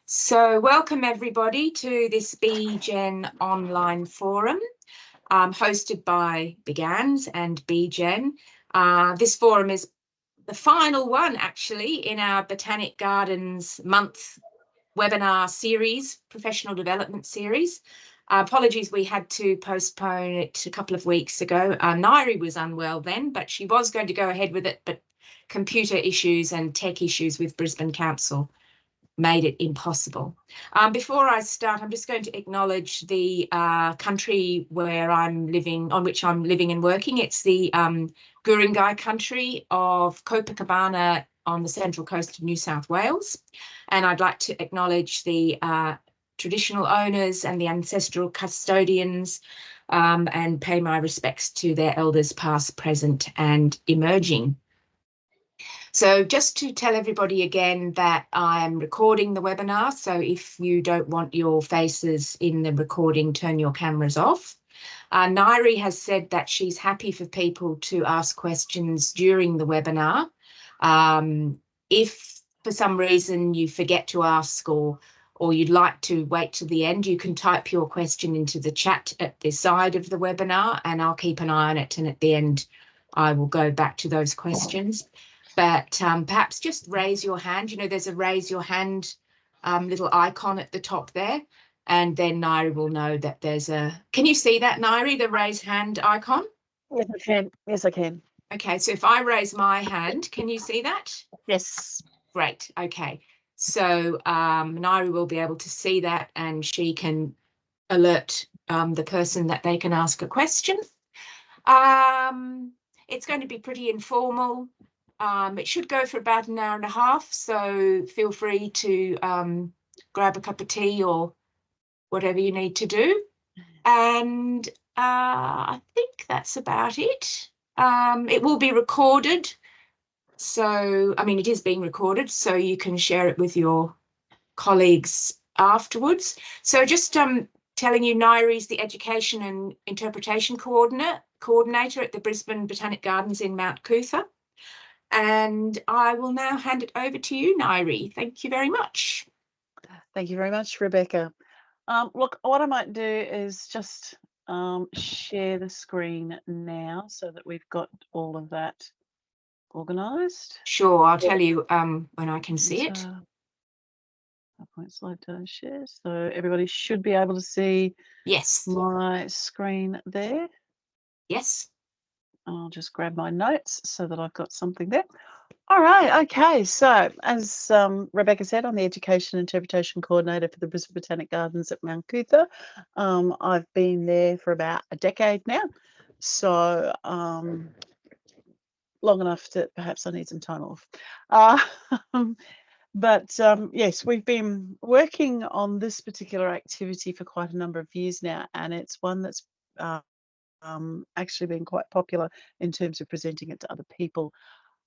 So welcome everybody to this BGEN online forum hosted by BGANS and BGEN. This forum is the final one actually in our Botanic Gardens Month webinar series, professional development series. Apologies, we had to postpone it a couple of weeks ago. Ngaire was unwell then, but she was going to go ahead with it, but computer issues and tech issues with Brisbane Council made it impossible. Before I start, I'm just going to acknowledge the country where I'm living, on which I'm living and working. It's the Ngaire country of Copacabana on the central coast of New South Wales. And I'd like to acknowledge the traditional owners and the ancestral custodians and pay my respects to their elders past, present and emerging. So just to tell everybody again that I'm recording the webinar, so if you don't want your faces in the recording, turn your cameras off. Ngaire has said that she's happy for people to ask questions during the webinar. If for some reason you forget to ask or you'd like to wait till the end, you can type your question into the chat at the side of the webinar and I'll keep an eye on it, and at the end I will go back to those questions. But perhaps just raise your hand. You know, there's a raise your hand little icon at the top there, and then Ngaire will know that there's a... Can you see that, Ngaire, the raise hand icon? Yes, I can. Yes, I can. Okay, so if I raise my hand, can you see that? Yes. Great, okay. So Ngaire will be able to see that and she can alert the person that they can ask a question. It's going to be pretty informal. It should go for about an hour and a half, so feel free to grab a cup of tea or whatever you need to do. And I think that's about it. It will be recorded. So, I mean, it is being recorded, so you can share it with your colleagues afterwards. So just telling you, Ngaire is the Education and Interpretation Coordinator at the Brisbane Botanic Gardens in Mount Coot-tha. And I will now hand it over to you, Ngaire. Thank you very much. Thank you very much, Rebecca. Look, what I might do is just share the screen now so that we've got all of that organised. Sure, I'll tell you when I can see it. PowerPoint slide share. So everybody should be able to see Yes. my screen there. Yes. I'll just grab my notes so that I've got something there. All right, okay. So as Rebecca said, I'm the Education Interpretation Coordinator for the Brisbane Botanic Gardens at Mount Coot-tha. I've been there for about a decade now. So long enough that perhaps I need some time off. But yes, we've been working on this particular activity for quite a number of years now, and it's one that's actually been quite popular in terms of presenting it to other people.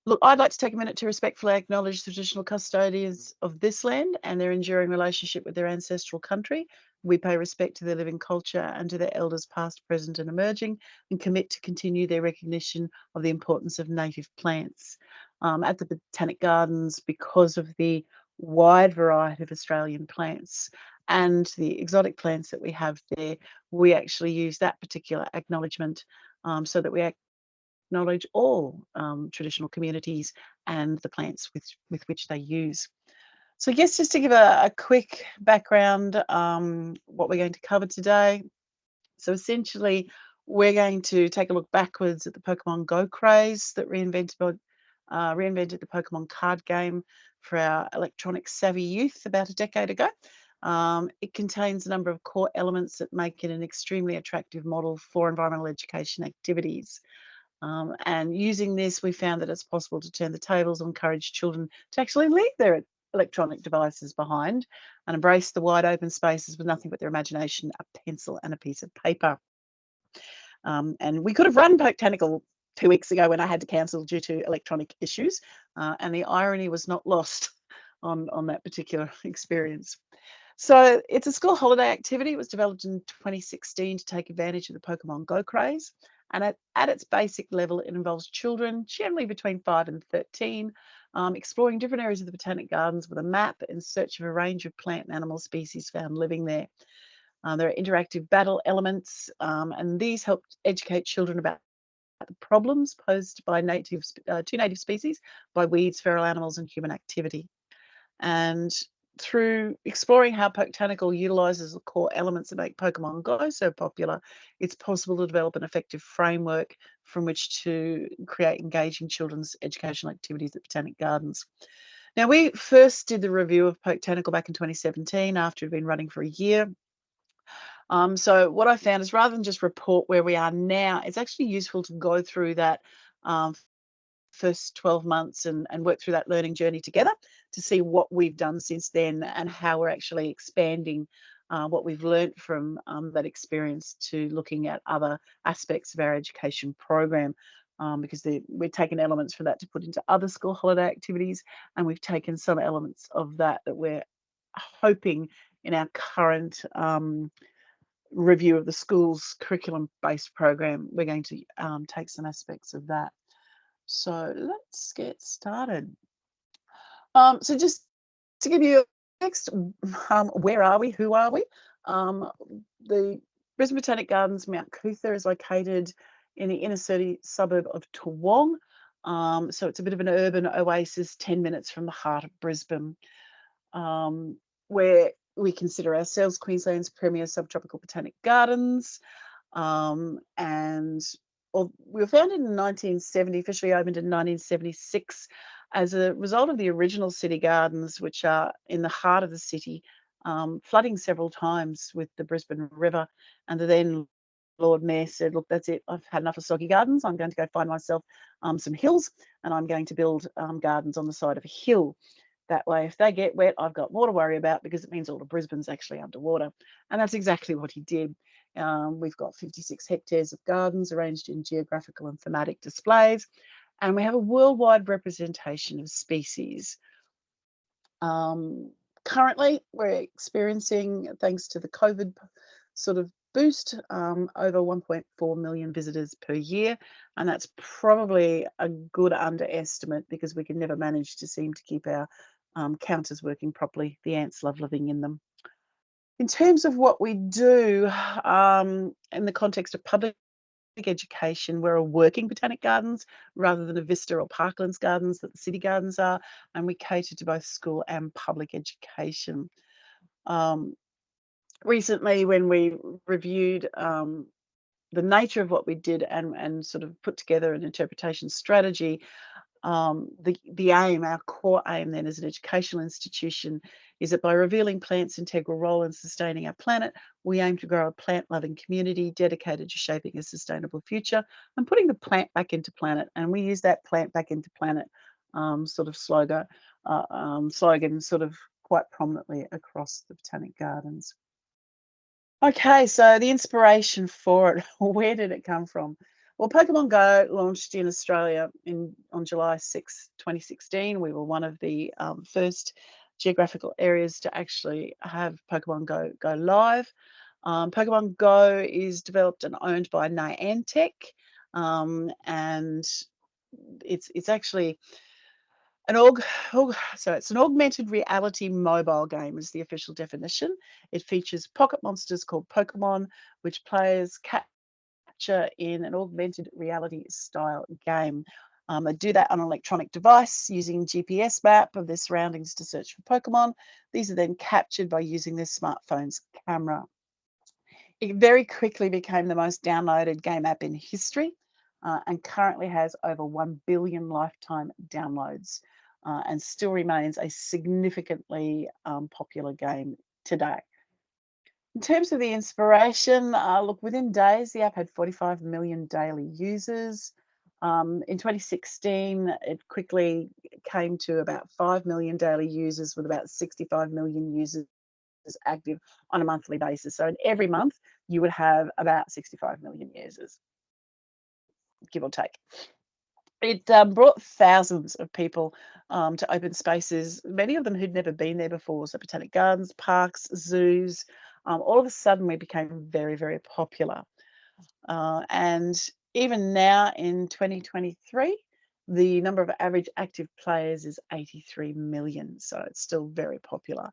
Look, I'd like to take a minute to respectfully acknowledge the traditional custodians of this land and their enduring relationship with their ancestral country. We pay respect to their living culture and to their elders past, present and emerging, and commit to continue their recognition of the importance of native plants. At the Botanic Gardens, because of the wide variety of Australian plants and the exotic plants that we have there, we actually use that particular acknowledgement so that we acknowledge all traditional communities and the plants with which they use. So yes, just to give a quick background, what we're going to cover today. So essentially, we're going to take a look backwards at the Pokemon Go craze that reinvented the Pokemon card game for our electronic savvy youth about a decade ago. It contains a number of core elements that make it an extremely attractive model for environmental education activities. And using this, we found that it's possible to turn the tables and encourage children to actually leave their electronic devices behind and embrace the wide open spaces with nothing but their imagination, a pencil and a piece of paper. And we could have run Botanical 2 weeks ago when I had to cancel due to electronic issues, and the irony was not lost on that particular experience. So it's a school holiday activity. It was developed in 2016 to take advantage of the Pokemon Go craze. And at its basic level, it involves children, generally between 5 and 13, exploring different areas of the Botanic Gardens with a map in search of a range of plant and animal species found living there. There are interactive battle elements, and these help educate children about the problems posed by two native species, by weeds, feral animals, and human activity. And through exploring how Botanical utilises the core elements that make Pokemon Go so popular, it's possible to develop an effective framework from which to create engaging children's educational activities at Botanic Gardens. Now, we first did the review of Botanical back in 2017 after it had been running for a year. So what I found is, rather than just report where we are now, it's actually useful to go through that first 12 months and work through that learning journey together to see what we've done since then and how we're actually expanding what we've learnt from that experience to looking at other aspects of our education program. Because we've taken elements from that to put into other school holiday activities, and we've taken some elements of that we're hoping in our current review of the school's curriculum-based program, we're going to take some aspects of that. So let's get started. So just to give you context, where are we? Who are we? The Brisbane Botanic Gardens Mount Cootha is located in the inner city suburb of Toowong. So it's a bit of an urban oasis, 10 minutes from the heart of Brisbane, where we consider ourselves Queensland's premier subtropical botanic gardens. And we were founded in 1970, officially opened in 1976 as a result of the original city gardens, which are in the heart of the city, flooding several times with the Brisbane River. And the then Lord Mayor said, look, that's it. I've had enough of soggy gardens. I'm going to go find myself some hills, and I'm going to build gardens on the side of a hill. That way, if they get wet, I've got more to worry about, because it means all of Brisbane's actually underwater. And that's exactly what he did. We've got 56 hectares of gardens arranged in geographical and thematic displays, and we have a worldwide representation of species. Currently, we're experiencing, thanks to the COVID sort of boost, over 1.4 million visitors per year, and that's probably a good underestimate, because we can never manage to seem to keep our counters working properly. The ants love living in them. In terms of what we do in the context of public education, we're a working botanic gardens rather than a vista or parklands gardens that the city gardens are, and we cater to both school and public education. Recently, when we reviewed the nature of what we did and sort of put together an interpretation strategy, the aim, our core aim then as an educational institution, is that by revealing plants' integral role in sustaining our planet, we aim to grow a plant-loving community dedicated to shaping a sustainable future and putting the plant back into planet. And we use that plant back into planet sort of slogan sort of quite prominently across the Botanic Gardens. Okay, so the inspiration for it, where did it come from? Well, Pokemon Go launched in Australia on July 6, 2016. We were one of the first geographical areas to actually have Pokemon Go live. Pokemon Go is developed and owned by Niantic, and it's actually it's an augmented reality mobile game is the official definition. It features pocket monsters called Pokemon, which players capture in an augmented reality style game. They do that on an electronic device using GPS map of their surroundings to search for Pokemon. These are then captured by using their smartphone's camera. It very quickly became the most downloaded game app in history, and currently has over 1 billion lifetime downloads, and still remains a significantly popular game today. In terms of the inspiration, look, within days, the app had 45 million daily users. In 2016, it quickly came to about 5 million daily users, with about 65 million users active on a monthly basis. So in every month, you would have about 65 million users, give or take. It brought thousands of people to open spaces, many of them who'd never been there before. So botanic gardens, parks, zoos. All of a sudden, we became very, very popular. And even now in 2023, The number of average active players is 83 million, so it's still very popular.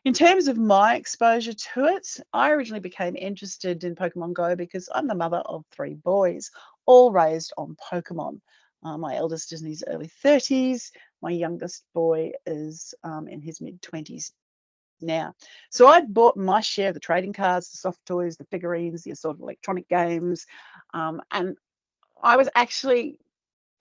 In terms of my exposure to it, I originally became interested in Pokemon Go because I'm the mother of 3 boys, all raised on Pokemon. My eldest is in his early 30s. My youngest boy is in his mid-20s now. So I'd bought my share of the trading cards, the soft toys, the figurines, the assorted electronic games, and I was actually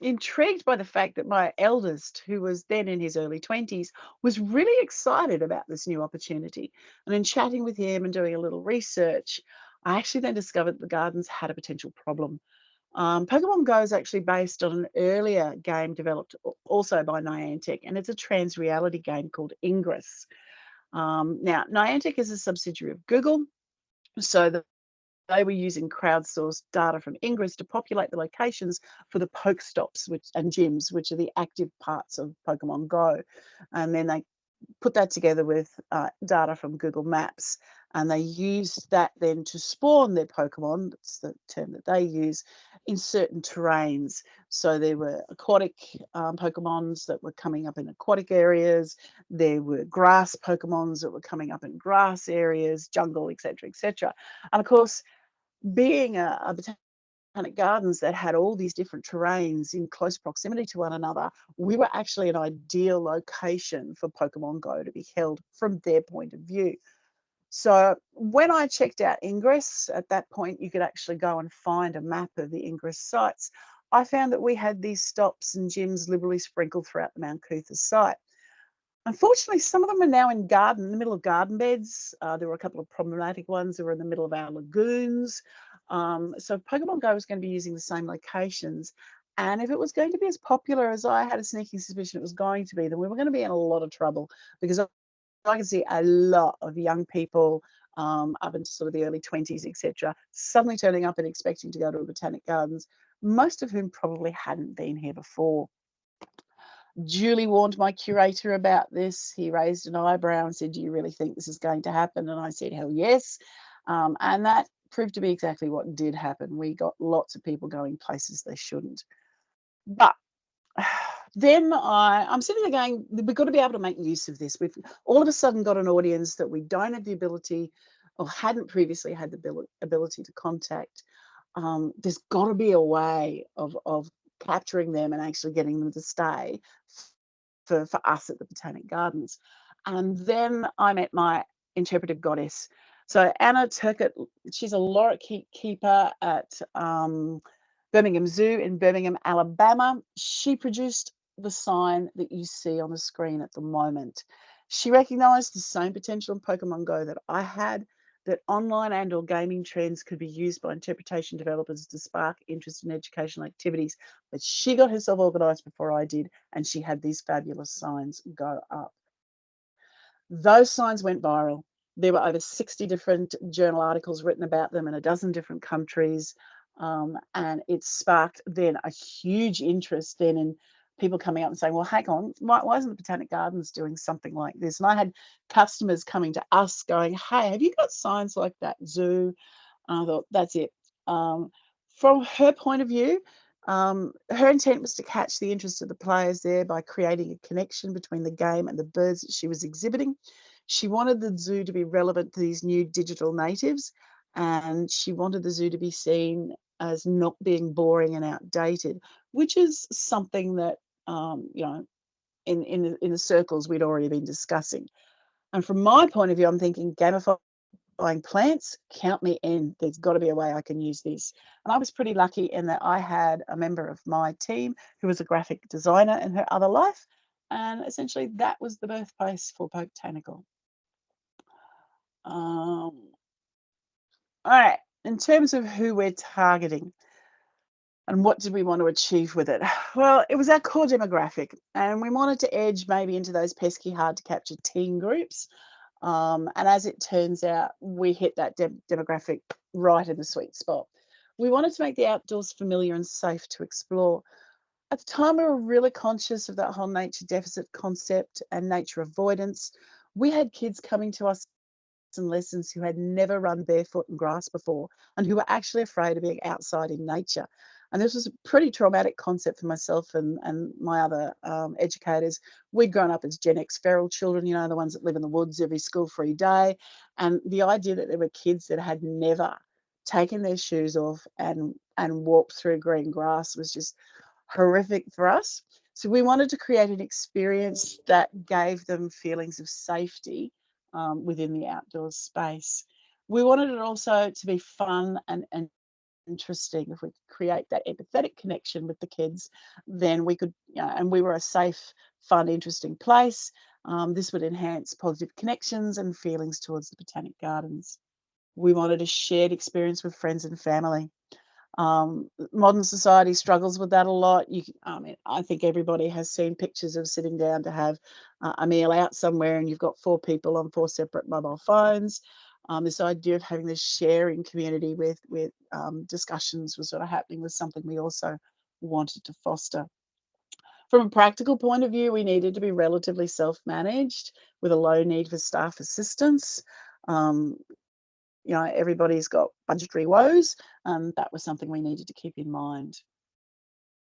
intrigued by the fact that my eldest, who was then in his early 20s, was really excited about this new opportunity. And in chatting with him and doing a little research, I actually then discovered the gardens had a potential problem. Pokemon Go is actually based on an earlier game developed also by Niantic, and it's a trans-reality game called Ingress. Now, Niantic is a subsidiary of Google, so they were using crowdsourced data from Ingress to populate the locations for the Pokestops and gyms, which are the active parts of Pokemon Go. And then they put that together with data from Google Maps, and they used that then to spawn their Pokemon, that's the term that they use, in certain terrains. So there were aquatic Pokemons that were coming up in aquatic areas, there were grass Pokemons that were coming up in grass areas, jungle, etc., etc. And of course, being a Botanic Gardens that had all these different terrains in close proximity to one another, we were actually an ideal location for Pokemon Go to be held from their point of view. So when I checked out Ingress, at that point you could actually go and find a map of the Ingress sites. I found that we had these stops and gyms liberally sprinkled throughout the Mount Cootha site. Unfortunately, some of them are now in the middle of garden beds. There were a couple of problematic ones that were in the middle of our lagoons. So Pokemon Go was going to be using the same locations. And if it was going to be as popular as I had a sneaking suspicion it was going to be, then we were going to be in a lot of trouble, because I can see a lot of young people up into sort of the early 20s, etc., suddenly turning up and expecting to go to a Botanic Gardens, most of whom probably hadn't been here before. Duly warned my curator about this. He raised an eyebrow and said, "Do you really think this is going to happen?" And I said, "Hell yes." And that proved to be exactly what did happen. We got lots of people going places they shouldn't. But then I'm sitting there going, we've got to be able to make use of this. We've all of a sudden got an audience that we don't have the ability, or hadn't previously had the ability to contact. There's got to be a way of capturing them and actually getting them to stay for us at the Botanic Gardens. And then I met my interpretive goddess. So Anna Turcott, she's a laureate keeper at Birmingham Zoo in Birmingham, Alabama. She produced the sign that you see on the screen at the moment. She recognised the same potential in Pokemon Go that I had, that online and or gaming trends could be used by interpretation developers to spark interest in educational activities. But she got herself organised before I did, and she had these fabulous signs go up. Those signs went viral. There were over 60 different journal articles written about them in a dozen different countries. And it sparked then a huge interest then in people coming up and saying, well, hang on, why isn't the Botanic Gardens doing something like this? And I had customers coming to us going, hey, have you got signs like that zoo? And I thought, that's it. From her point of view, her intent was to catch the interest of the players there by creating a connection between the game and the birds that she was exhibiting. She wanted the zoo to be relevant to these new digital natives, and she wanted the zoo to be seen as not being boring and outdated, which is something that in the circles we'd already been discussing. And from my point of view, I'm thinking gamifying plants, count me in. There's got to be a way I can use this. And I was pretty lucky in that I had a member of my team who was a graphic designer in her other life, and essentially that was the birthplace for Botanical. All right, in terms of who we're targeting and what did we want to achieve with it? Well, it was our core demographic, and we wanted to edge maybe into those pesky, hard to capture teen groups. And as it turns out, we hit that demographic right in the sweet spot. We wanted to make the outdoors familiar and safe to explore. At the time, we were really conscious of that whole nature deficit concept and nature avoidance. We had kids coming to us in lessons who had never run barefoot in grass before, and who were actually afraid of being outside in nature. And this was a pretty traumatic concept for myself and my other educators. We'd grown up as Gen X feral children, you know, the ones that live in the woods every school-free day. And the idea that there were kids that had never taken their shoes off and walked through green grass was just horrific for us. So we wanted to create an experience that gave them feelings of safety within the outdoor space. We wanted it also to be fun and interesting. If we could create that empathetic connection with the kids, then we could, you know, and we were a safe, fun, interesting place. This would enhance positive connections and feelings towards the Botanic Gardens. We wanted a shared experience with friends and family. Modern society struggles with that a lot. I mean, I think everybody has seen pictures of sitting down to have a meal out somewhere, and you've got 4 people on 4 separate mobile phones. This idea of having this sharing community with discussions was sort of happening was something we also wanted to foster. From a practical point of view, we needed to be relatively self-managed with a low need for staff assistance. You know, everybody's got budgetary woes, and that was something we needed to keep in mind.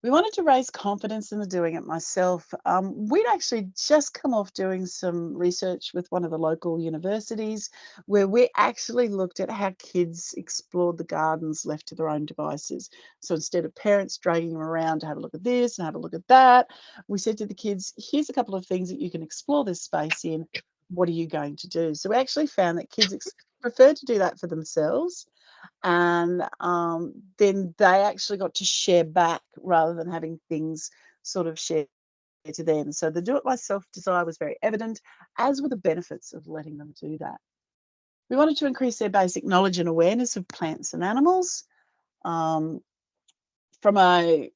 We wanted to raise confidence in the doing it myself. We'd actually just come off doing some research with one of the local universities where we actually looked at how kids explored the gardens left to their own devices. So instead of parents dragging them around to have a look at this and have a look at that, we said to the kids, here's a couple of things that you can explore this space in. What are you going to do? So we actually found that kids preferred to do that for themselves, and then they actually got to share back rather than having things sort of shared to them. So the do-it-myself desire was very evident, as were the benefits of letting them do that. We wanted to increase their basic knowledge and awareness of plants and animals. From a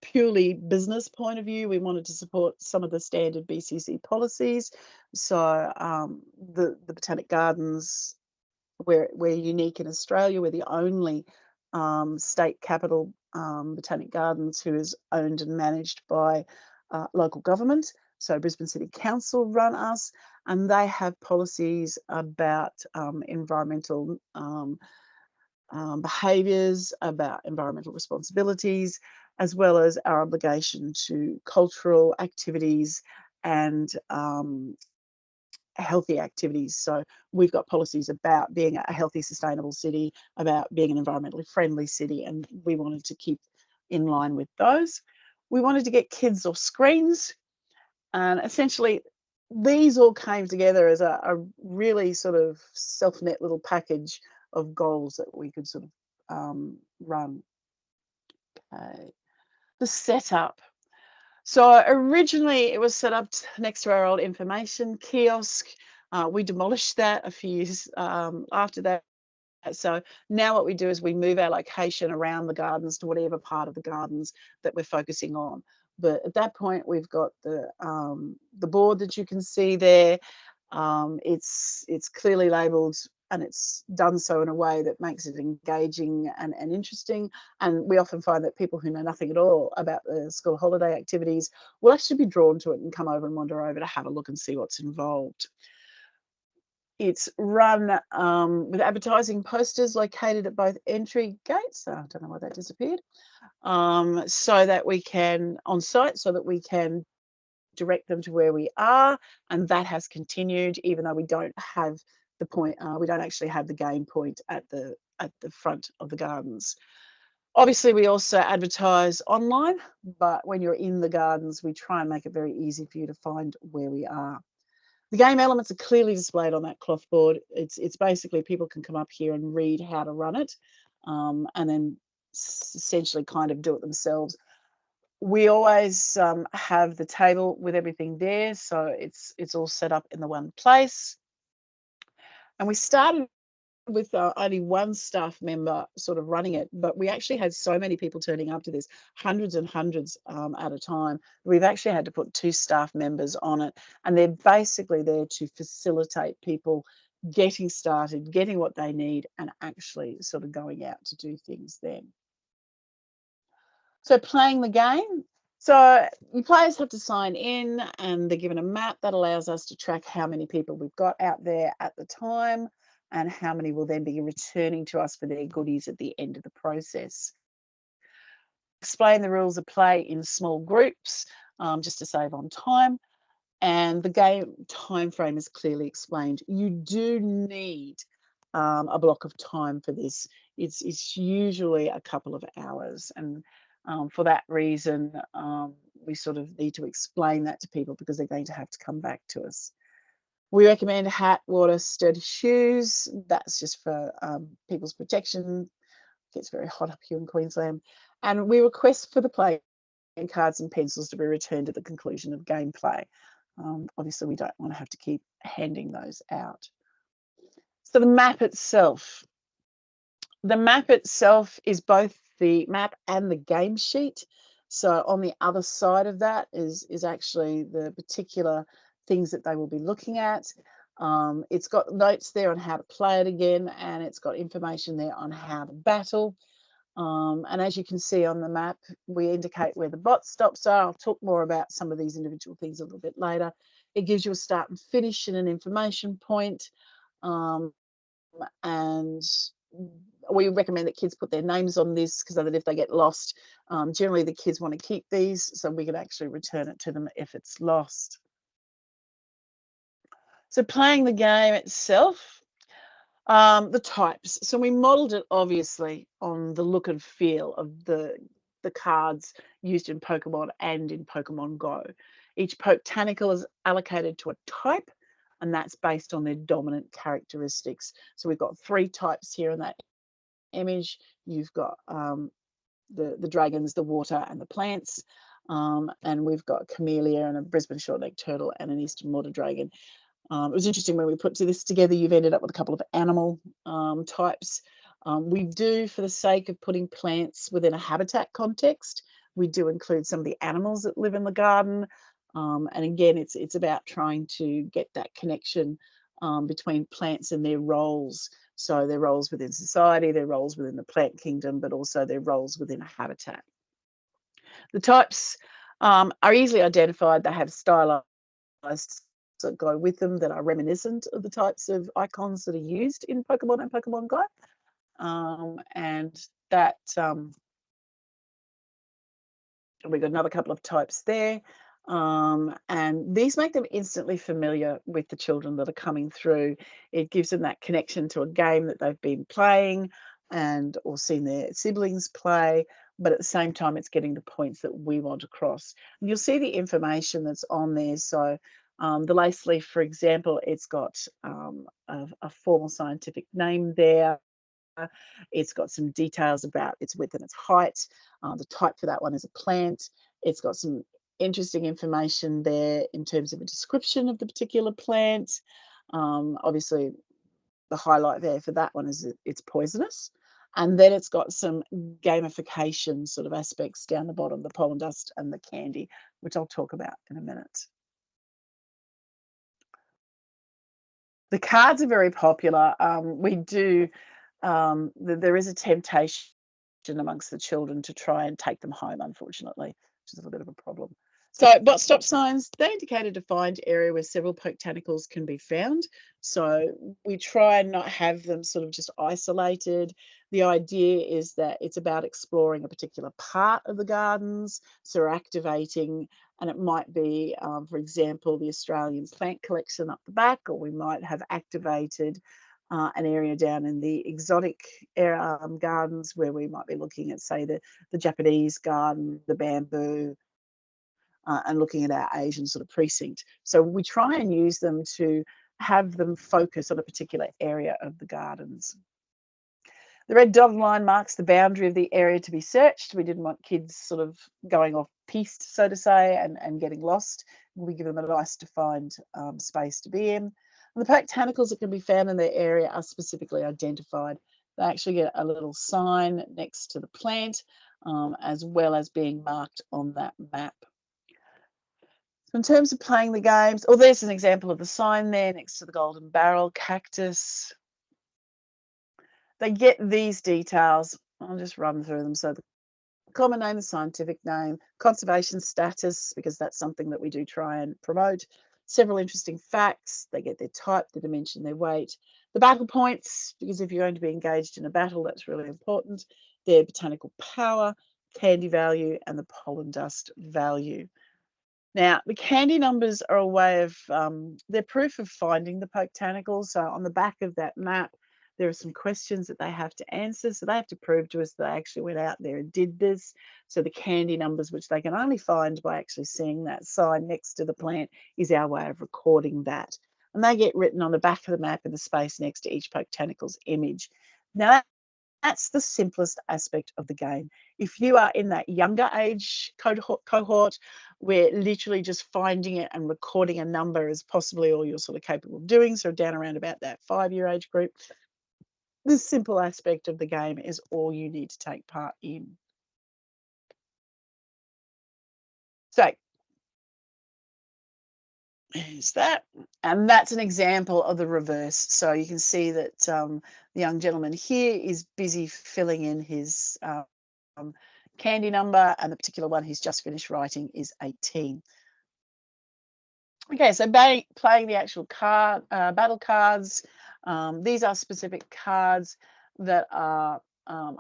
purely business point of view, we wanted to support some of the standard BCC policies. So the Botanic Gardens, we're unique in Australia. We're the only state capital Botanic Gardens who is owned and managed by local government. So Brisbane City Council run us, and they have policies about environmental behaviours, about environmental responsibilities, as well as our obligation to cultural activities and healthy activities. So we've got policies about being a healthy, sustainable city, about being an environmentally friendly city, and we wanted to keep in line with those. We wanted to get kids off screens, and essentially these all came together as a really sort of self-net little package of goals that we could sort of run. Okay. The setup. So originally it was set up next to our old information kiosk. We demolished that a few years after that. So now what we do is we move our location around the gardens to whatever part of the gardens that we're focusing on. But at that point, we've got the board that you can see there. It's clearly labelled, and it's done so in a way that makes it engaging and interesting. And we often find that people who know nothing at all about the school holiday activities will actually be drawn to it and come over and wander over to have a look and see what's involved. It's run with advertising posters located at both entry gates. I don't know why that disappeared. So that we can, on site, so that we can direct them to where we are, and that has continued even though we don't have the point. We don't actually have the game point at the front of the gardens. Obviously, we also advertise online, but when you're in the gardens, we try and make it very easy for you to find where we are. The game elements are clearly displayed on that cloth board. It's basically people can come up here and read how to run it, and then essentially kind of do it themselves. We always have the table with everything there, so it's all set up in the one place. And we started with only one staff member sort of running it, but we actually had so many people turning up to this, hundreds and hundreds at a time. We've actually had to put 2 staff members on it, and they're basically there to facilitate people getting started, getting what they need, and actually sort of going out to do things then. So playing the game. So your players have to sign in, and they're given a map that allows us to track how many people we've got out there at the time and how many will then be returning to us for their goodies at the end of the process. explain the rules of play in small groups, just to save on time. And the game time frame is clearly explained. You do need a block of time for this. It's usually a couple of hours, and for that reason, we sort of need to explain that to people because they're going to have to come back to us. We recommend a hat, water, sturdy shoes. That's just for people's protection. It gets very hot up here in Queensland. And we request for the playing cards and pencils to be returned at the conclusion of gameplay. Obviously, we don't want to have to keep handing those out. So the map itself. The map itself is both the map and the game sheet. So on the other side of that is actually the particular things that they will be looking at. It's got notes there on how to play it again, and it's got information there on how to battle. And as you can see on the map, we indicate where the bot stops are. I'll talk more about some of these individual things a little bit later. It gives you a start and finish and an information point. And we recommend that kids put their names on this because so that if they get lost, generally the kids want to keep these so we can actually return it to them if it's lost. So playing the game itself, the types. So we modeled it obviously on the look and feel of the cards used in Pokemon and in Pokemon Go. Each botanical is allocated to a type, and that's based on their dominant characteristics. So we've got 3 types here in that image. You've got the dragons, the water, and the plants. And we've got camellia and a Brisbane short-necked turtle and an eastern water dragon. It was interesting when we put this together, you've ended up with a couple of animal types. We do, for the sake of putting plants within a habitat context, we do include some of the animals that live in the garden. And again, it's about trying to get that connection between plants and their roles. So their roles within society, their roles within the plant kingdom, but also their roles within a habitat. The types are easily identified. They have stylized that go with them that are reminiscent of the types of icons that are used in Pokemon and Pokemon Go. And that we've got another couple of types there. And these make them instantly familiar with the children that are coming through. It gives them that connection to a game that they've been playing and or seen their siblings play, but at the same time it's getting the points that we want across. And you'll see the information that's on there. So the lace leaf, for example, it's got a formal scientific name there. It's got some details about its width and its height. The type for that one is a plant. It's got some interesting information there in terms of a description of the particular plant. Obviously, the highlight there for that one is it's poisonous. And then it's got some gamification sort of aspects down the bottom, the pollen dust and the candy, which I'll talk about in a minute. The cards are very popular. There is a temptation amongst the children to try and take them home, unfortunately, which is a little bit of a problem. So bot stop signs, they indicate a defined area where several botanicals can be found. So we try and not have them sort of just isolated. The idea is that it's about exploring a particular part of the gardens, so we're activating, and it might be, for example, the Australian plant collection up the back, or we might have activated an area down in the exotic gardens where we might be looking at, say, the Japanese garden, the bamboo, and looking at our Asian sort of precinct. So we try and use them to have them focus on a particular area of the gardens. The red dotted line marks the boundary of the area to be searched. We didn't want kids sort of going off piste, so to say, and getting lost. We give them a nice defined space to be in. And the botanicals that can be found in their area are specifically identified. They actually get a little sign next to the plant, as well as being marked on that map. So in terms of playing the games, there's an example of the sign there next to the golden barrel cactus. They get these details. I'll just run through them. So the common name, the scientific name, conservation status, because that's something that we do try and promote. Several interesting facts. They get their type, their dimension, their weight. The battle points, because if you're going to be engaged in a battle, that's really important. Their botanical power, candy value, and the pollen dust value. Now, the candy numbers are a way of, they're proof of finding the botanicals. So on the back of that map, there are some questions that they have to answer. So they have to prove to us that they actually went out there and did this. So the candy numbers, which they can only find by actually seeing that sign next to the plant, is our way of recording that. And they get written on the back of the map in the space next to each botanical's image. Now, that's the simplest aspect of the game. If you are in that younger age cohort, where literally just finding it and recording a number is possibly all you're sort of capable of doing, so down around about that 5-year age group, this simple aspect of the game is all you need to take part in. So is that, and that's an example of the reverse. So you can see that the young gentleman here is busy filling in his candy number, and the particular one he's just finished writing is 18. Okay, so playing the actual card, battle cards. These are specific cards that are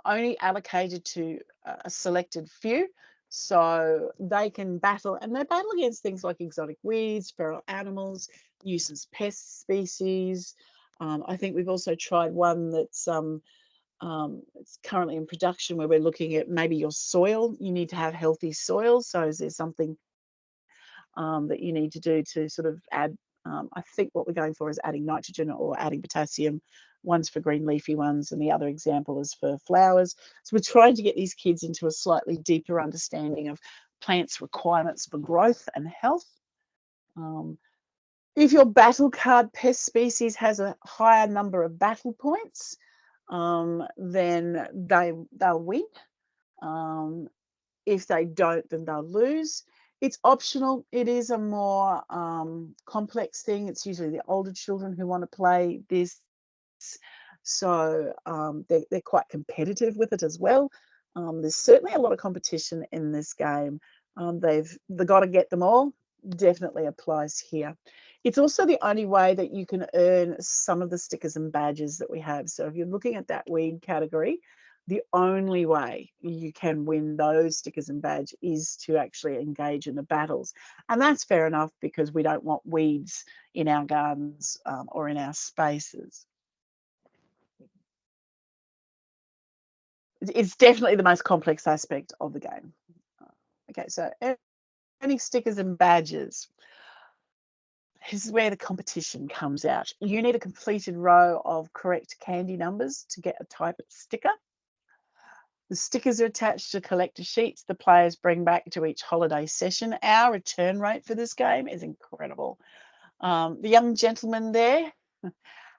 only allocated to a selected few. So they can battle, and they battle against things like exotic weeds, feral animals, nuisance pest species. I think we've also tried one that's it's currently in production, where we're looking at maybe your soil. You need to have healthy soil. So is there something that you need to do to sort of add, I think what we're going for is adding nitrogen or adding potassium. One's for green leafy ones, and the other example is for flowers. So we're trying to get these kids into a slightly deeper understanding of plants' requirements for growth and health. If your battle card pest species has a higher number of battle points, then they'll win. If they don't, then they'll lose. It's optional. It is a more complex thing. It's usually the older children who want to play this. So they're quite competitive with it as well. There's certainly a lot of competition in this game. They've got to get them all. Definitely applies here. It's also the only way that you can earn some of the stickers and badges that we have. So if you're looking at that weed category, the only way you can win those stickers and badge is to actually engage in the battles. And that's fair enough, because we don't want weeds in our gardens or in our spaces. It's definitely the most complex aspect of the game. Okay, so earning stickers and badges. This is where the competition comes out. You need a completed row of correct candy numbers to get a type sticker. The stickers are attached to collector sheets the players bring back to each holiday session. Our return rate for this game is incredible. The young gentleman there,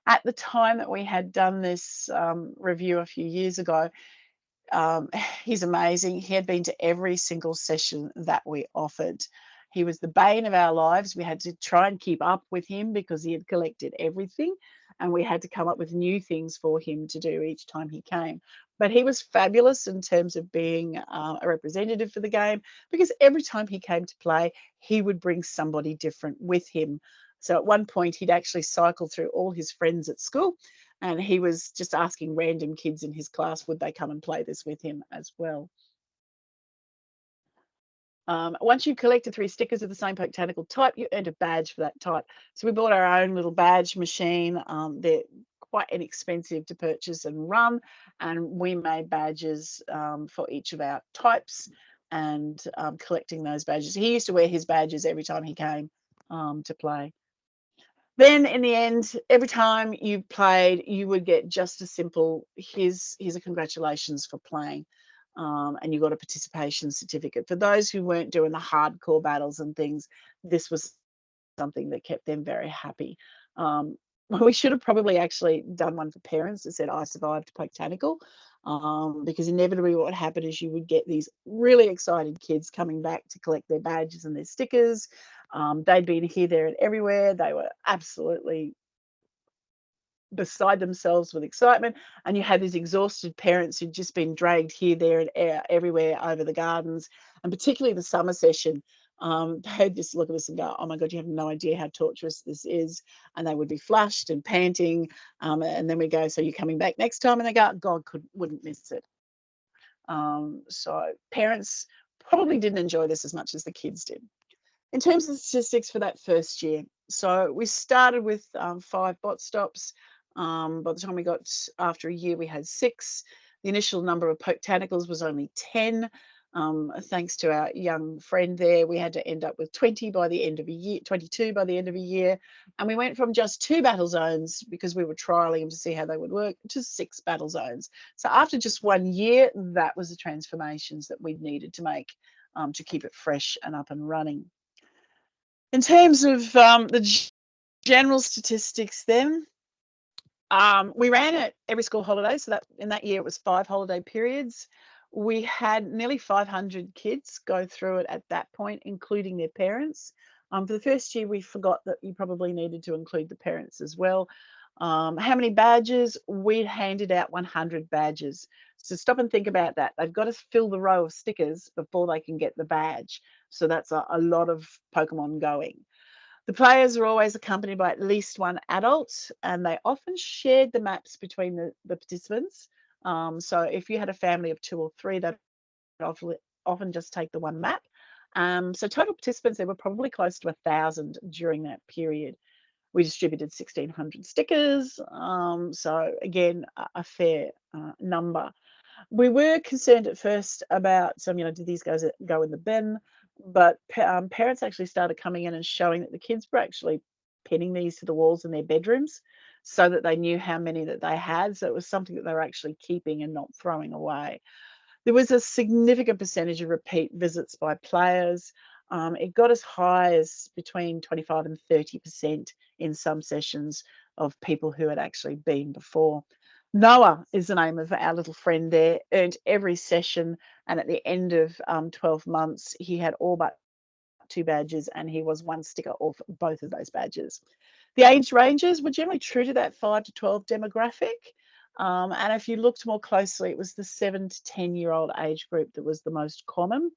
at the time that we had done this review a few years ago, he's amazing. He had been to every single session that we offered. He was the bane of our lives. We had to try and keep up with him because he had collected everything, and we had to come up with new things for him to do each time he came. But he was fabulous in terms of being a representative for the game, because every time he came to play, he would bring somebody different with him. So at one point, he'd actually cycle through all his friends at school, and he was just asking random kids in his class, would they come and play this with him as well. Once you've collected 3 stickers of the same botanical type, you earned a badge for that type. So we bought our own little badge machine. They're quite inexpensive to purchase and run, and we made badges for each of our types, and collecting those badges. He used to wear his badges every time he came to play. Then in the end, every time you played, you would get just a simple, here's a congratulations for playing. And you got a participation certificate. For those who weren't doing the hardcore battles and things, this was something that kept them very happy. We should have probably actually done one for parents that said, I survived botanical, because inevitably what would happen is you would get these really excited kids coming back to collect their badges and their stickers. They'd been here, there, and everywhere. They were absolutely beside themselves with excitement, and you had these exhausted parents who'd just been dragged here, there, and everywhere over the gardens, and particularly the summer session. They'd just look at us and go, oh my God, you have no idea how torturous this is. And they would be flushed and panting. And then we go, so you're coming back next time? And they go, God, wouldn't miss it. So parents probably didn't enjoy this as much as the kids did. In terms of statistics for that first year, so we started with 5 bot stops. By the time we got after a year, we had 6. The initial number of botanicals was only 10. Thanks to our young friend there, we had to end up with 20 by the end of a year, 22 by the end of a year. And we went from just 2 battle zones, because we were trialing them to see how they would work, to 6 battle zones. So after just 1 year, that was the transformations that we needed to make to keep it fresh and up and running. In terms of the general statistics then, we ran at every school holiday, so that in that year it was 5 holiday periods. We had nearly 500 kids go through it at that point, including their parents. For the first year, we forgot that you probably needed to include the parents as well. How many badges? We handed out 100 badges. So stop and think about that. They've got to fill the row of stickers before they can get the badge. So that's a lot of Pokemon going. The players are always accompanied by at least 1 adult, and they often shared the maps between the participants. So if you had a family of 2 or 3, they'd often just take the 1 map. So total participants, there were probably close to 1,000 during that period. We distributed 1,600 stickers. So again, a fair number. We were concerned at first about did these guys go in the bin? But parents actually started coming in and showing that the kids were actually pinning these to the walls in their bedrooms so that they knew how many that they had. So it was something that they were actually keeping and not throwing away. There was a significant percentage of repeat visits by players. It got as high as between 25 and 30% in some sessions of people who had actually been before. Noah is the name of our little friend there, earned every session, and at the end of 12 months, he had all but 2 badges, and he was 1 sticker off both of those badges. The age ranges were generally true to that 5 to 12 demographic. And if you looked more closely, it was the 7 to 10-year-old age group that was the most common.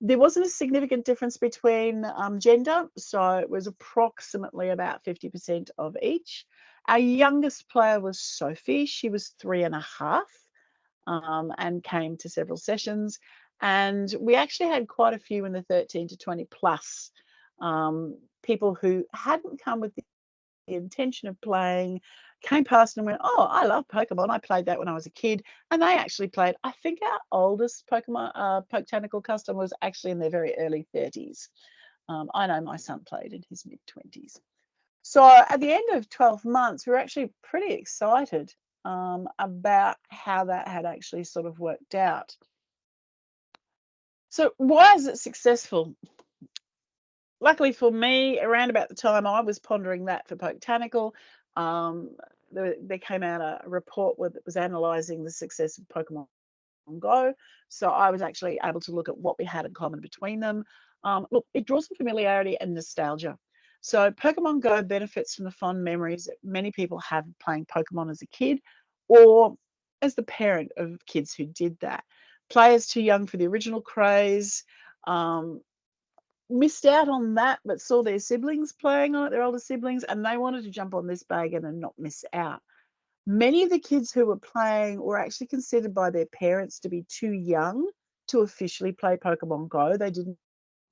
There wasn't a significant difference between gender, so it was approximately about 50% of each. Our youngest player was Sophie. She was 3.5 and came to several sessions. And we actually had quite a few in the 13 to 20 plus people who hadn't come with the intention of playing, came past and went, oh, I love Pokemon. I played that when I was a kid. And they actually played, I think our oldest botanical customer was actually in their very early 30s. I know my son played in his mid-20s. So at the end of 12 months, we were actually pretty excited about how that had actually sort of worked out. So why is it successful? Luckily for me, around about the time I was pondering that for Botanical, there came out a report that was analysing the success of Pokemon Go. So I was actually able to look at what we had in common between them. Look, it draws some familiarity and nostalgia. So Pokemon Go benefits from the fond memories that many people have playing Pokemon as a kid or as the parent of kids who did that. Players too young for the original craze, missed out on that, but saw their siblings playing on it, their older siblings, and they wanted to jump on this bandwagon and not miss out. Many of the kids who were playing were actually considered by their parents to be too young to officially play Pokemon Go. They didn't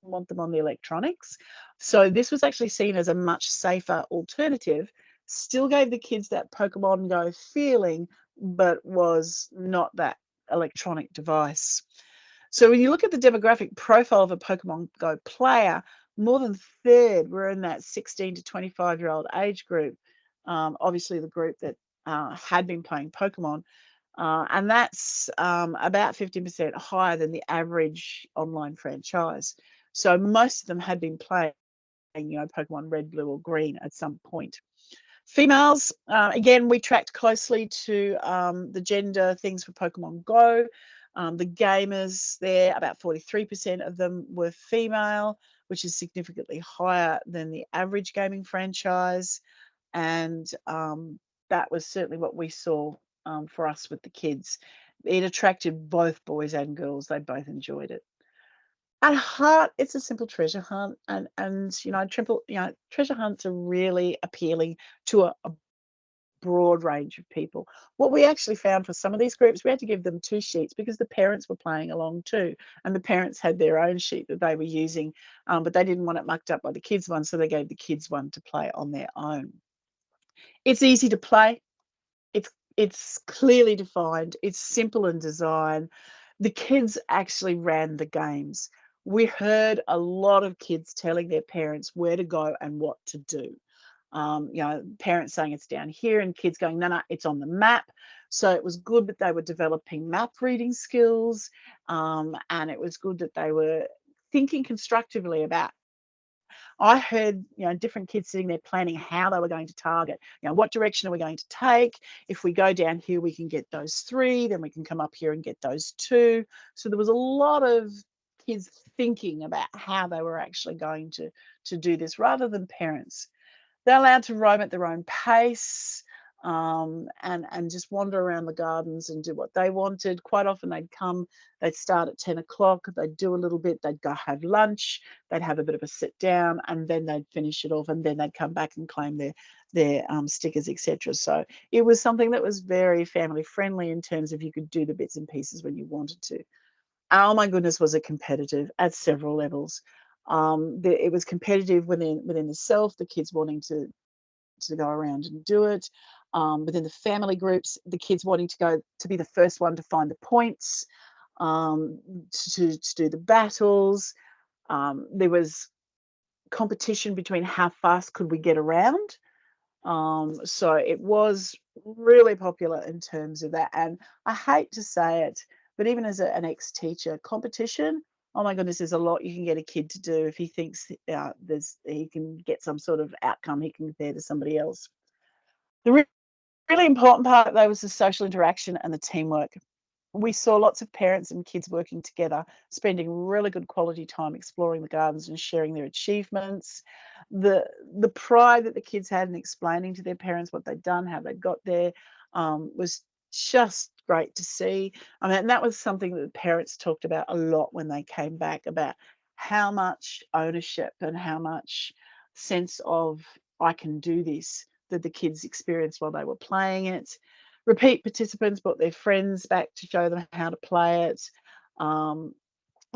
want them on the electronics. So this was actually seen as a much safer alternative, still gave the kids that Pokemon Go feeling, but was not that electronic device. So when you look at the demographic profile of a Pokemon Go player, more than a third were in that 16 to 25-year-old age group, obviously the group that had been playing Pokemon. And that's about 15% higher than the average online franchise. So most of them had been playing, Pokemon Red, Blue, or Green at some point. Females, again, we tracked closely to the gender things for Pokemon Go. The gamers there, about 43% of them were female, which is significantly higher than the average gaming franchise. And that was certainly what we saw for us with the kids. It attracted both boys and girls. They both enjoyed it. At heart, it's a simple treasure hunt, and treasure hunts are really appealing to a broad range of people. What we actually found for some of these groups, we had to give them 2 sheets because the parents were playing along too, and the parents had their own sheet that they were using, but they didn't want it mucked up by the kids one, so they gave the kids one to play on their own. It's easy to play. It's clearly defined. It's simple in design. The kids actually ran the games. We heard a lot of kids telling their parents where to go and what to do. Parents saying it's down here and kids going, no, it's on the map. So it was good that they were developing map reading skills, and it was good that they were thinking constructively about. I heard, different kids sitting there planning how they were going to target. What direction are we going to take? If we go down here, we can get those 3, then we can come up here and get those 2. So there was a lot of kids thinking about how they were actually going to do this rather than parents. They're allowed to roam at their own pace, and just wander around the gardens and do what they wanted. Quite often they'd start at 10 o'clock, they'd do a little bit, they'd go have lunch, they'd have a bit of a sit down, and then they'd finish it off, and then they'd come back and claim their stickers, etc. So it was something that was very family friendly in terms of you could do the bits and pieces when you wanted to. Oh my goodness, was it competitive at several levels. It was competitive within the self, the kids wanting to go around and do it. Within the family groups, the kids wanting to be the first one to find the points, to do the battles. There was competition between how fast could we get around. So it was really popular in terms of that. And I hate to say it, but even as an ex-teacher, competition, oh my goodness, there's a lot you can get a kid to do if he thinks he can get some sort of outcome he can compare to somebody else. The really important part, though, was the social interaction and the teamwork. We saw lots of parents and kids working together, spending really good quality time exploring the gardens and sharing their achievements. The pride that the kids had in explaining to their parents what they'd done, how they'd got there, was just great to see. I mean, and that was something that the parents talked about a lot when they came back, about how much ownership and how much sense of I can do this that the kids experienced while they were playing it. Repeat participants brought their friends back to show them how to play it.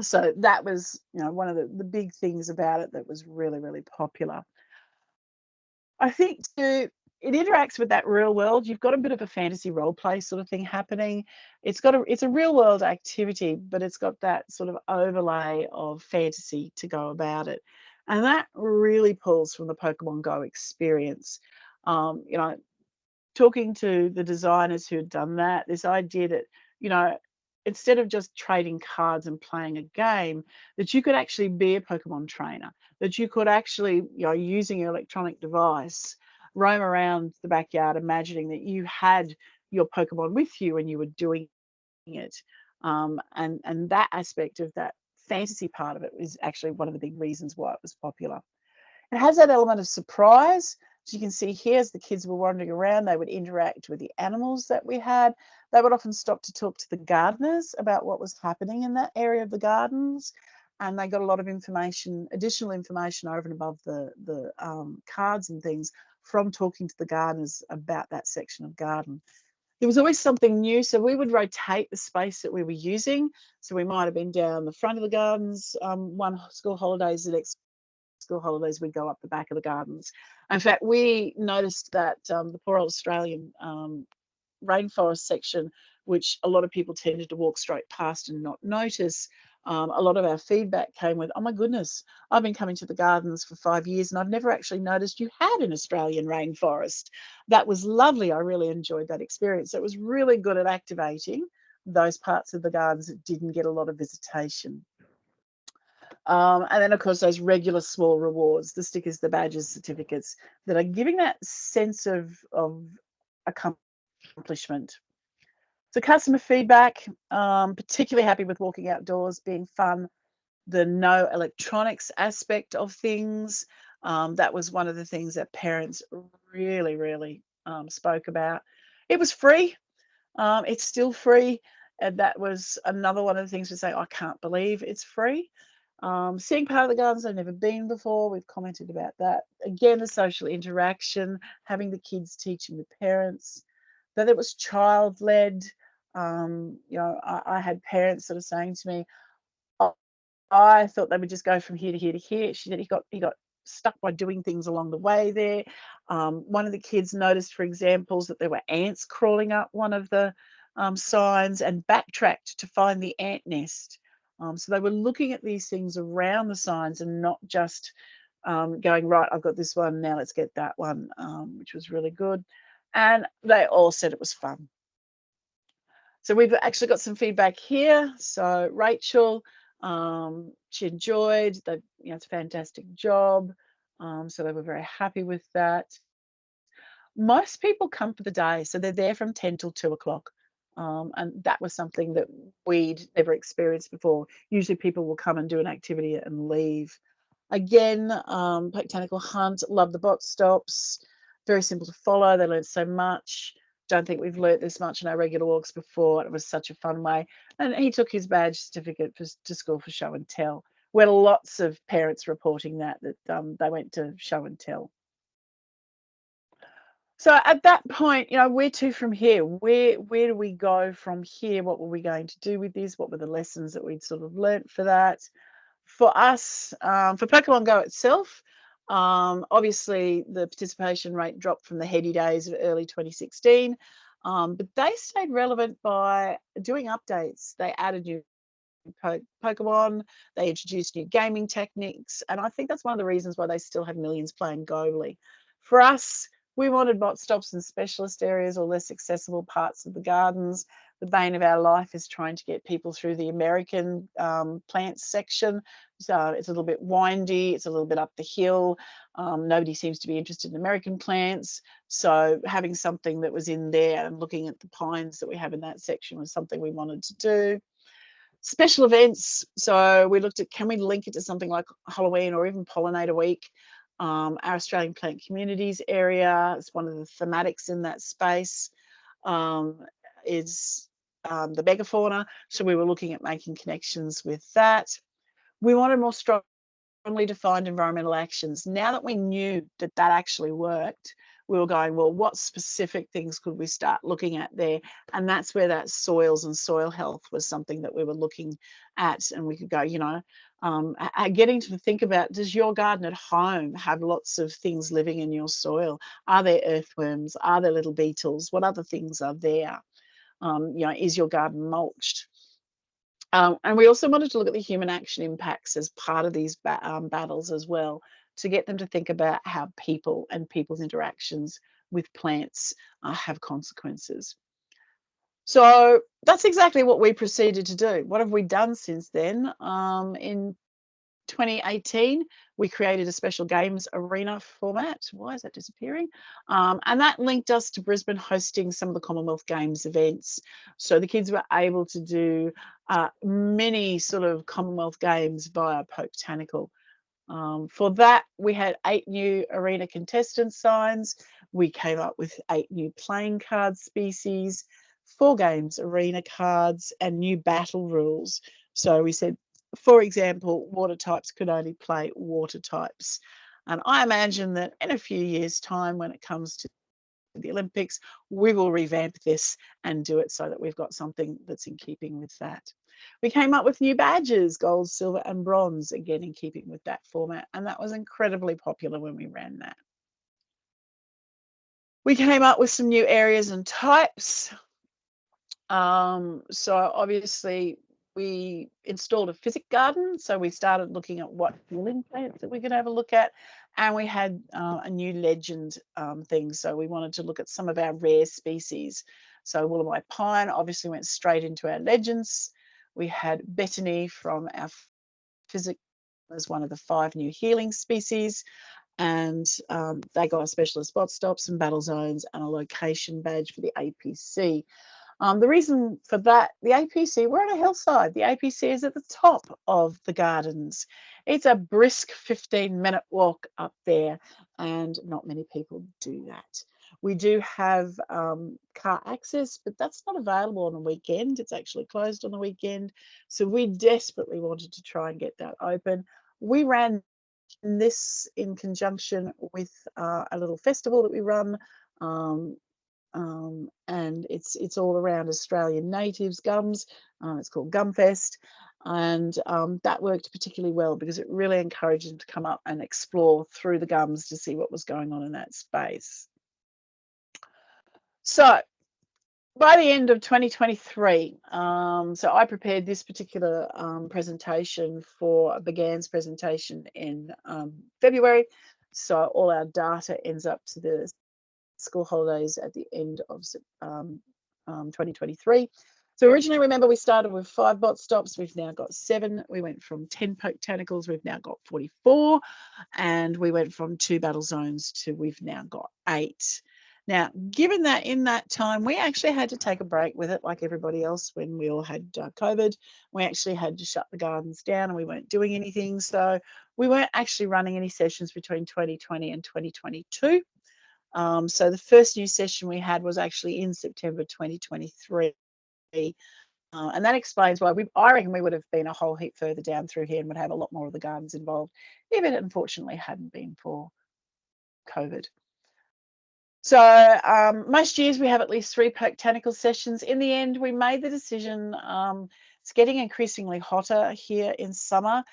So that was, one of the big things about it that was really, really popular. I think too, it interacts with that real world. You've got a bit of a fantasy role play sort of thing happening. It's a real world activity, but it's got that sort of overlay of fantasy to go about it. And that really pulls from the Pokemon Go experience. Talking to the designers who had done that, this idea that, instead of just trading cards and playing a game, that you could actually be a Pokemon trainer, that you could actually, using your electronic device, roam around the backyard, imagining that you had your Pokemon with you and you were doing it. And that aspect of that fantasy part of it is actually one of the big reasons why it was popular. It has that element of surprise. As you can see here, as the kids were wandering around, they would interact with the animals that we had. They would often stop to talk to the gardeners about what was happening in that area of the gardens. And they got a lot of information, additional information over and above the cards and things from talking to the gardeners about that section of garden. There was always something new, so we would rotate the space that we were using. So we might have been down the front of the gardens one school holidays, the next school holidays we'd go up the back of the gardens. In fact, we noticed that the poor old Australian rainforest section, which a lot of people tended to walk straight past and not notice, a lot of our feedback came with, oh my goodness, I've been coming to the gardens for 5 years and I've never actually noticed you had an Australian rainforest. That was lovely. I really enjoyed that experience. It was really good at activating those parts of the gardens that didn't get a lot of visitation. And then, of course, those regular small rewards, the stickers, the badges, certificates, that are giving that sense of accomplishment. So customer feedback, particularly happy with walking outdoors, being fun, the no electronics aspect of things. That was one of the things that parents really, really spoke about. It was free. It's still free. And that was another one of the things we say, I can't believe it's free. Seeing part of the gardens I've never been before, we've commented about that. Again, the social interaction, having the kids teaching the parents, that it was child-led. You know, I had parents sort of saying to me, "Oh, I thought they would just go from here to here to here." She said he got stuck by doing things along the way there. One of the kids noticed, for example, that there were ants crawling up one of the signs and backtracked to find the ant nest. So they were looking at these things around the signs and not just going, right, I've got this one, now let's get that one, which was really good. And they all said it was fun. So we've actually got some feedback here. So Rachel, she enjoyed, you know, it's a fantastic job. So they were very happy with that. Most people come for the day, so they're there from 10 till 2 o'clock. And that was something that we'd never experienced before. Usually people will come and do an activity and leave. Again, botanical hunt, love the bot stops, very simple to follow. They learned so much. Don't think we've learnt this much in our regular walks before. It was such a fun way. And he took his badge certificate to school for show and tell. We had lots of parents reporting that they went to show and tell. So at that point, you know, where to from here? Where do we go from here? What were we going to do with this? What were the lessons that we'd sort of learnt for that? For us, for Pokemon Go itself, obviously the participation rate dropped from the heady days of early 2016, but they stayed relevant by doing updates. They added new Pokemon, they introduced new gaming techniques, and I think that's one of the reasons why they still have millions playing globally. For us, we wanted bot stops in specialist areas or less accessible parts of the gardens. The bane of our life is trying to get people through the American plants section. So it's a little bit windy, it's a little bit up the hill. Nobody seems to be interested in American plants. So having something that was in there and looking at the pines that we have in that section was something we wanted to do. Special events. So we looked at, can we link it to something like Halloween or even Pollinator Week? Our Australian Plant Communities area is one of the thematics in that space, is the megafauna. So we were looking at making connections with that. We wanted more strongly defined environmental actions. Now that we knew that that actually worked, we were going, well, what specific things could we start looking at there? And that's where that soils and soil health was something that we were looking at, and we could go, you know, getting to think about, does your garden at home have lots of things living in your soil? Are there earthworms? Are there little beetles? What other things are there? You know, is your garden mulched? And we also wanted to look at the human action impacts as part of these battles as well, to get them to think about how people and people's interactions with plants have consequences. So that's exactly what we proceeded to do. What have we done since then? In 2018, we created a special games arena format. Why is that disappearing? And that linked us to Brisbane hosting some of the Commonwealth Games events. So the kids were able to do many sort of Commonwealth Games via Botanical. For that, we had 8 new arena contestant signs. We came up with 8 new playing card species, 4 games arena cards, and new battle rules. So we said, for example, water types could only play water types. And I imagine that in a few years' time, when it comes to the Olympics, we will revamp this and do it so that we've got something that's in keeping with that. We came up with new badges, gold, silver, and bronze, again in keeping with that format, and that was incredibly popular when we ran that. We came up with some new areas and types. So obviously we installed a physic garden, so we started looking at what healing plants that we could have a look at, and we had a new legend thing. So we wanted to look at some of our rare species. So Wollemi pine obviously went straight into our legends. We had Bethany from our physic as one of the 5 new healing species, and they got a specialist spot stops and battle zones and a location badge for the APC. The reason for that, the APC, we're on a hillside. The APC is at the top of the gardens. It's a brisk 15-minute walk up there, and not many people do that. We do have car access, but that's not available on the weekend. It's actually closed on the weekend. So we desperately wanted to try and get that open. We ran this in conjunction with a little festival that we run. And it's all around Australian natives gums. It's called Gumfest, and that worked particularly well because it really encouraged them to come up and explore through the gums to see what was going on in that space. So by the end of 2023, so I prepared this particular presentation for BGEN's presentation in February. So all our data ends up to the school holidays at the end of 2023. So originally, remember, we started with 5 bot stops. We've now got 7. We went from 10 botanicals. We've now got 44. And we went from 2 battle zones to we've now got 8. Now, given that in that time, we actually had to take a break with it like everybody else when we all had COVID. We actually had to shut the gardens down and we weren't doing anything. So we weren't actually running any sessions between 2020 and 2022. So the first new session we had was actually in September 2023. And that explains why I reckon we would have been a whole heap further down through here and would have a lot more of the gardens involved, even it unfortunately hadn't been for COVID. So most years we have at least 3 botanical sessions. In the end, we made the decision, it's getting increasingly hotter here in summer.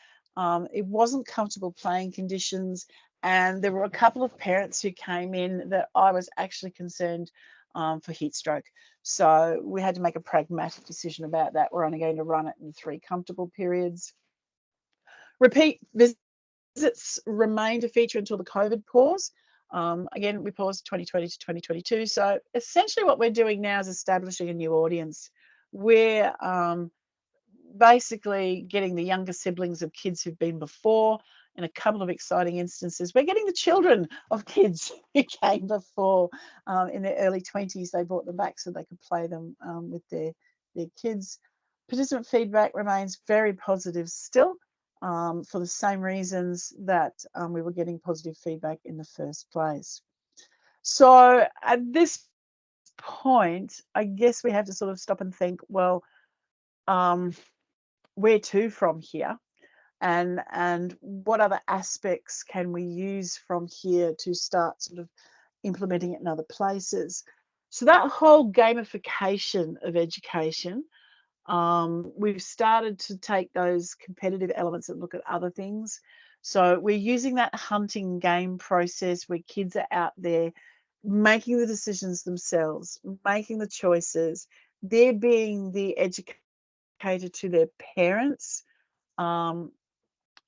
It wasn't comfortable playing conditions, and there were a couple of parents who came in that I was actually concerned for heat stroke. So we had to make a pragmatic decision about that. We're only going to run it in 3 comfortable periods. Repeat visits remained a feature until the COVID pause. Again, we paused 2020 to 2022. So essentially what we're doing now is establishing a new audience. We're basically getting the younger siblings of kids who've been before. In a couple of exciting instances, we're getting the children of kids who came before in their early 20s. They brought them back so they could play them with their kids. Participant feedback remains very positive still, for the same reasons that we were getting positive feedback in the first place. So at this point, I guess we have to sort of stop and think, well, where to from here? And what other aspects can we use from here to start sort of implementing it in other places? So that whole gamification of education, we've started to take those competitive elements and look at other things. So we're using that hunting game process where kids are out there making the decisions themselves, making the choices. They're being the educator to their parents.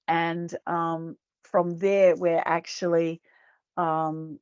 And from there, we're actually, sorry,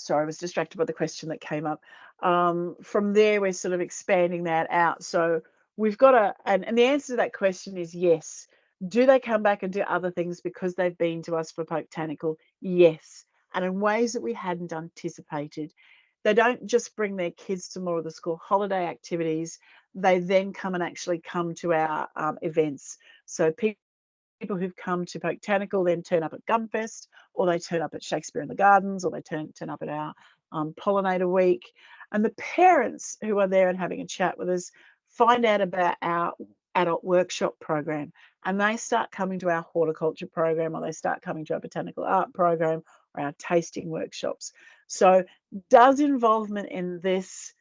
I was distracted by the question that came up. From there, we're sort of expanding that out. So we've got and the answer to that question is yes. Do they come back and do other things because they've been to us for botanical? Yes, and in ways that we hadn't anticipated. They don't just bring their kids to more of the school holiday activities. They then come and actually come to our events. So people who've come to Botanical then turn up at Gumfest, or they turn up at Shakespeare in the Gardens, or they turn up at our Pollinator Week. And the parents who are there and having a chat with us find out about our adult workshop program, and they start coming to our horticulture program, or they start coming to our botanical art program, or our tasting workshops. So does involvement in this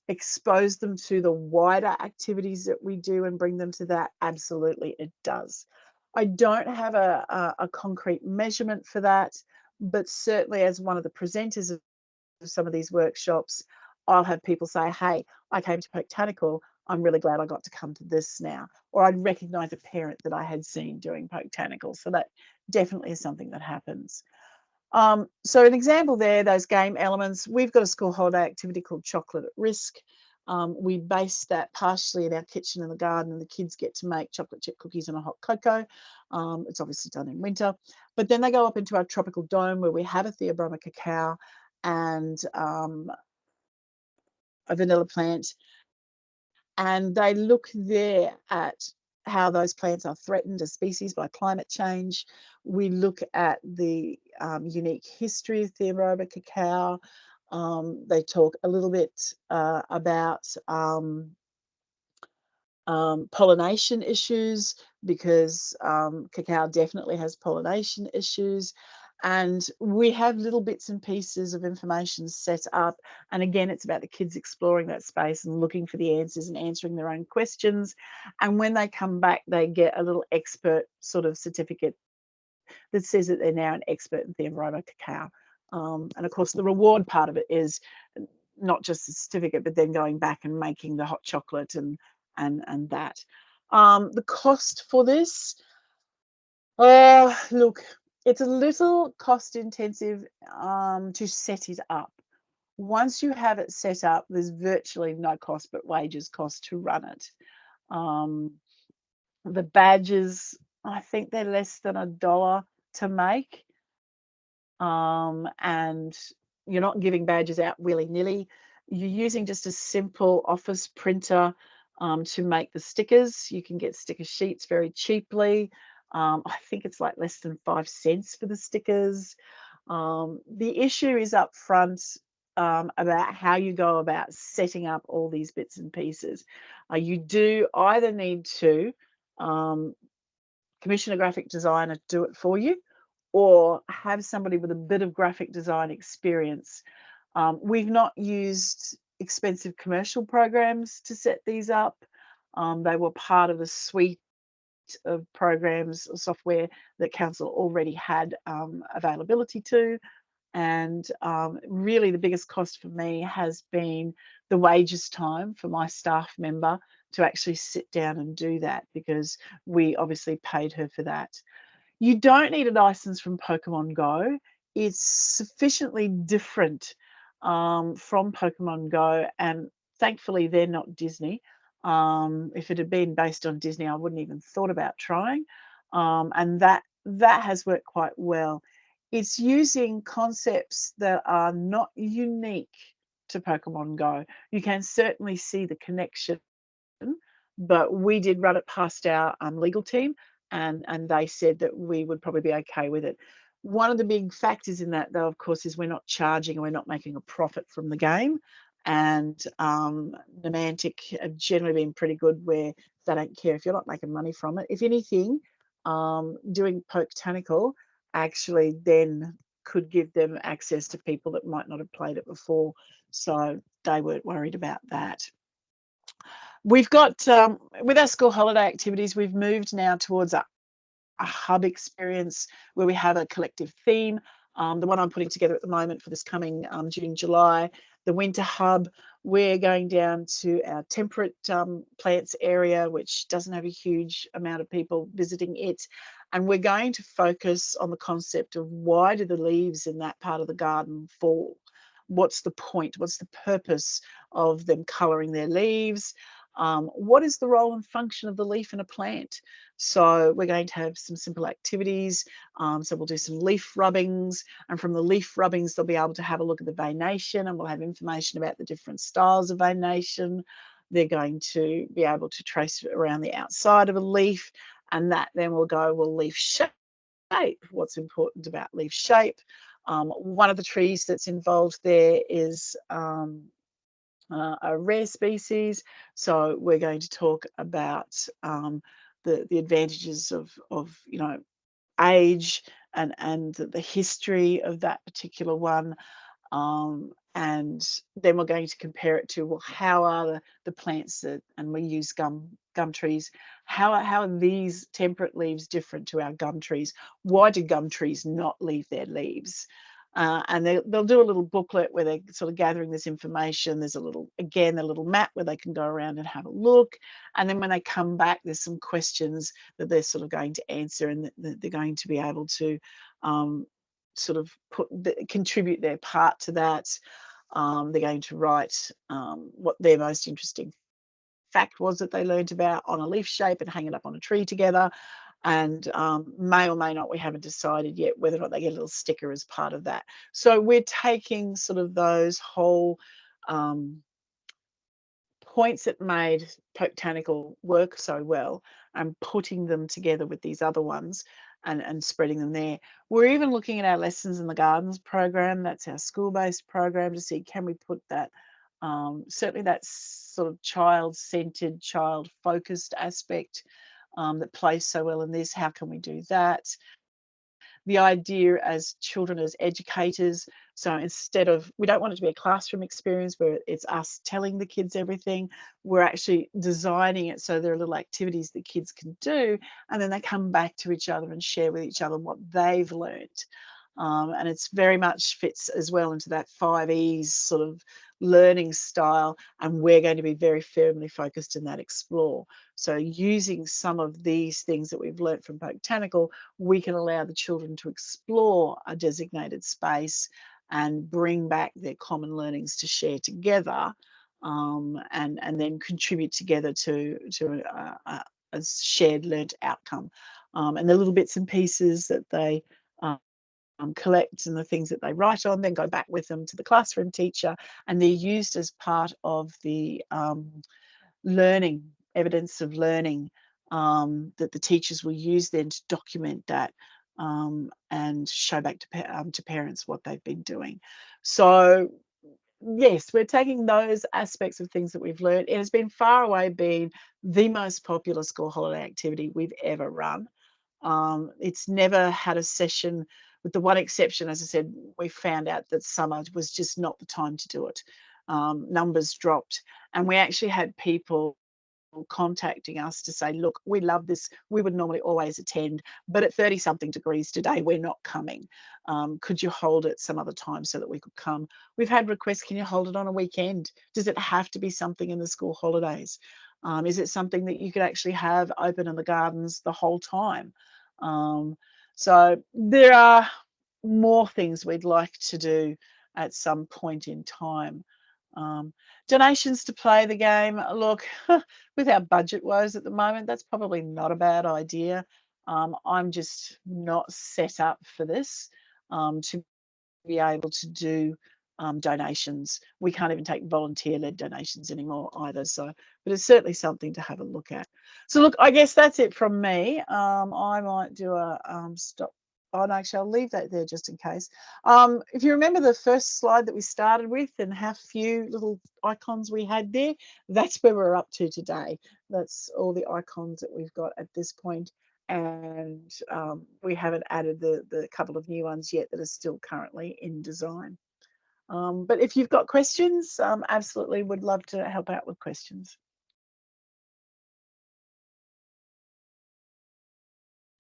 expose them to the wider activities that we do and bring them to that? Absolutely, it does. I don't have a concrete measurement for that, but certainly as one of the presenters of some of these workshops, I'll have people say, hey, I came to Botanical, I'm really glad I got to come to this now. Or I'd recognise a parent that I had seen doing Botanical. So that definitely is something that happens. So an example there, those game elements, we've got a school holiday activity called Chocolate at Risk. We base that partially in our kitchen in the garden, and the kids get to make chocolate chip cookies and a hot cocoa. It's obviously done in winter, but then they go up into our tropical dome where we have a Theobroma cacao and a vanilla plant, and they look there at how those plants are threatened as species by climate change. We look at the unique history of Theobroma cacao. They talk a little bit about pollination issues, because cacao definitely has pollination issues. And we have little bits and pieces of information set up. And again, it's about the kids exploring that space and looking for the answers and answering their own questions. And when they come back, they get a little expert sort of certificate that says that they're now an expert in Theobroma cacao. And of course, the reward part of it is not just the certificate, but then going back and making the hot chocolate and that. The cost for this, look, it's a little cost intensive to set it up. Once you have it set up, there's virtually no cost but wages cost to run it. The badges, I think they're less than $1 to make. And you're not giving badges out willy-nilly. You're using just a simple office printer to make the stickers. You can get sticker sheets very cheaply. I think it's like less than 5 cents for the stickers. The issue is up front about how you go about setting up all these bits and pieces. You do either need to commission a graphic designer to do it for you, or have somebody with a bit of graphic design experience. We've not used expensive commercial programs to set these up. They were part of a suite of programs or software that council already had availability to. And really the biggest cost for me has been the wages time for my staff member to actually sit down and do that, because we obviously paid her for that. You don't need a license from Pokemon Go. It's sufficiently different from Pokemon Go, and thankfully they're not Disney. If it had been based on Disney, I wouldn't even thought about trying, and that has worked quite well. It's using concepts that are not unique to Pokemon Go. You can certainly see the connection, but we did run it past our legal team, and they said that we would probably be okay with it. One of the big factors in that, though, of course, is we're not charging and we're not making a profit from the game. And Niantic have generally been pretty good where they don't care if you're not making money from it. If anything, doing Botanical actually then could give them access to people that might not have played it before. So they weren't worried about that. We've got, with our school holiday activities, we've moved now towards a hub experience where we have a collective theme. The one I'm putting together at the moment for this coming June, July, the winter hub, we're going down to our temperate plants area, which doesn't have a huge amount of people visiting it. And we're going to focus on the concept of why do the leaves in that part of the garden fall? What's the point? What's the purpose of them colouring their leaves? What is the role and function of the leaf in a plant? So we're going to have some simple activities. So we'll do some leaf rubbings, and from the leaf rubbings, they'll be able to have a look at the veination, and we'll have information about the different styles of veination. They're going to be able to trace around the outside of a leaf, and that then will go, well, leaf shape. What's important about leaf shape? One of the trees that's involved there is a rare species, so we're going to talk about the advantages of age and the history of that particular one, and then we're going to compare it to, well, how are the plants that, and we use gum trees, how are these temperate leaves different to our gum trees? Why do gum trees not leave their leaves? And they'll do a little booklet where they're sort of gathering this information. There's a little map where they can go around and have a look. And then when they come back, there's some questions that they're sort of going to answer, and they're going to be able to sort of contribute their part to that. They're going to write what their most interesting fact was that they learned about on a leaf shape and hang it up on a tree together. And may or may not, we haven't decided yet whether or not they get a little sticker as part of that. So we're taking sort of those whole points that made botanical work so well and putting them together with these other ones and spreading them there. We're even looking at our lessons in the gardens program. That's our school-based program, to see, can we put that, certainly that sort of child-centered, child-focused aspect that plays so well in this. How can we do that? The idea as children, as educators, so instead of, we don't want it to be a classroom experience where it's us telling the kids everything. We're actually designing it so there are little activities that kids can do, and then they come back to each other and share with each other what they've learnt. And it's very much fits as well into that 5 E's sort of learning style, and we're going to be very firmly focused in that explore. So using some of these things that we've learnt from botanical, we can allow the children to explore a designated space and bring back their common learnings to share together, and then contribute together to a shared learnt outcome. And the little bits and pieces that they collect and the things that they write on then go back with them to the classroom teacher, and they're used as part of the learning, evidence of learning, that the teachers will use then to document that, and show back to parents what they've been doing. So yes, we're taking those aspects of things that we've learned. It has been far away being the most popular school holiday activity we've ever run. It's never had a session, with the one exception, as I said, we found out that summer was just not the time to do it. Numbers dropped, and we actually had people contacting us to say, look, we love this, we would normally always attend, but at 30 something degrees today we're not coming. Could you hold it some other time so that we could come? We've had requests, can you hold it on a weekend? Does it have to be something in the school holidays? Is it something that you could actually have open in the gardens the whole time? So there are more things we'd like to do at some point in time. Donations to play the game. Look, with our budget woes at the moment, that's probably not a bad idea. I'm just not set up for this, to be able to do donations. We can't even take volunteer-led donations anymore either. So, but it's certainly something to have a look at. So look, I guess that's it from me. I might do a stop. Oh, no, actually, I'll leave that there just in case. If you remember the first slide that we started with and how few little icons we had there, that's where we're up to today. That's all the icons that we've got at this point. And we haven't added the couple of new ones yet that are still currently in design. But if you've got questions, absolutely would love to help out with questions.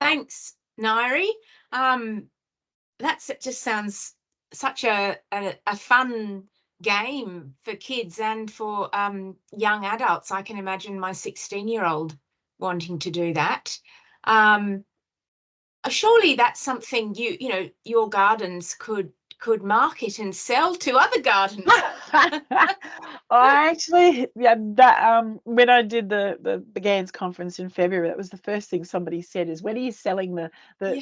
Thanks, Ngaire. That just sounds such a fun game for kids and for young adults. I can imagine my 16-year-old wanting to do that. Surely that's something you know your gardens could market and sell to other gardens. I actually, yeah, that when I did the BGEN conference in February, that was the first thing somebody said is, when are you selling Yeah.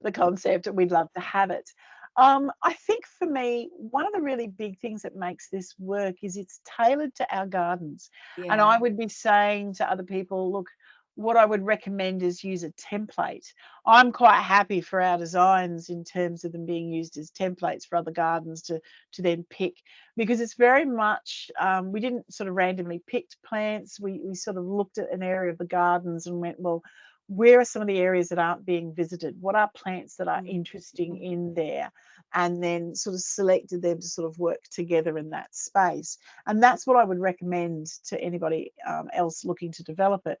the concept? We'd love to have it. I think for me, one of the really big things that makes this work is it's tailored to our gardens. And I would be saying to other people, look, what I would recommend is use a template. I'm quite happy for our designs in terms of them being used as templates for other gardens to then pick, because it's very much, we didn't sort of randomly picked plants. We sort of looked at an area of the gardens and went, well, where are some of the areas that aren't being visited? What are plants that are interesting in there? And then sort of selected them to sort of work together in that space. And that's what I would recommend to anybody else looking to develop it.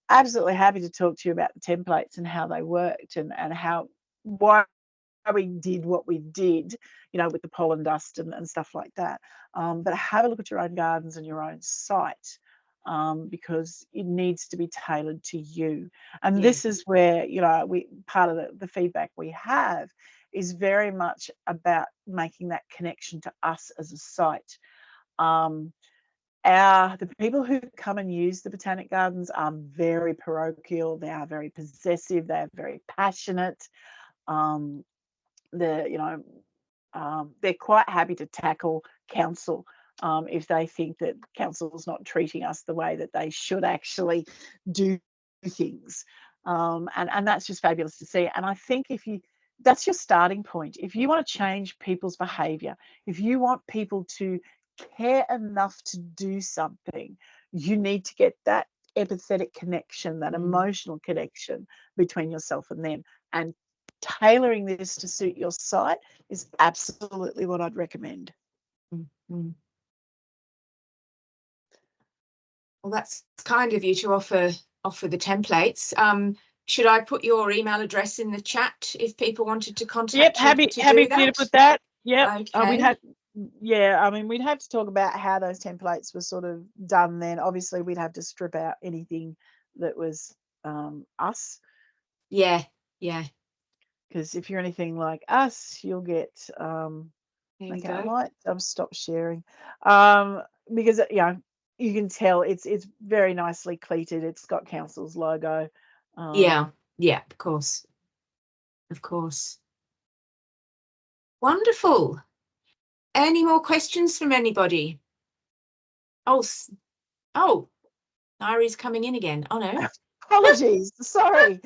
Absolutely happy to talk to you about the templates and how they worked, and why we did what we did, you know, with the pollen dust and stuff like that. But have a look at your own gardens and your own site, because it needs to be tailored to you. And this is where, you know, part of the feedback we have is very much about making that connection to us as a site. The people who come and use the Botanic Gardens are very parochial. They are very possessive. They are very passionate. They're quite happy to tackle council if they think that council's not treating us the way that they should actually do things. And that's just fabulous to see. And I think that's your starting point. If you want to change people's behaviour, if you want people to care enough to do something, you need to get that empathetic connection, that emotional connection between yourself and them. And tailoring this to suit your site is absolutely what I'd recommend. Well, that's kind of you to offer the templates. Should I put your email address in the chat if people wanted to contact you happy to for do you that? to put that. Yep. Okay. We'd have to talk about how those templates were sort of done then. Obviously, we'd have to strip out anything that was us. Yeah. Because if you're anything like us, you'll get There we okay, go. I might stop sharing. Because you can tell it's very nicely cleated. It's got council's logo. Yeah, of course. Wonderful. Any more questions from anybody? Oh, Ngaire's coming in again. Oh no. Apologies. Sorry.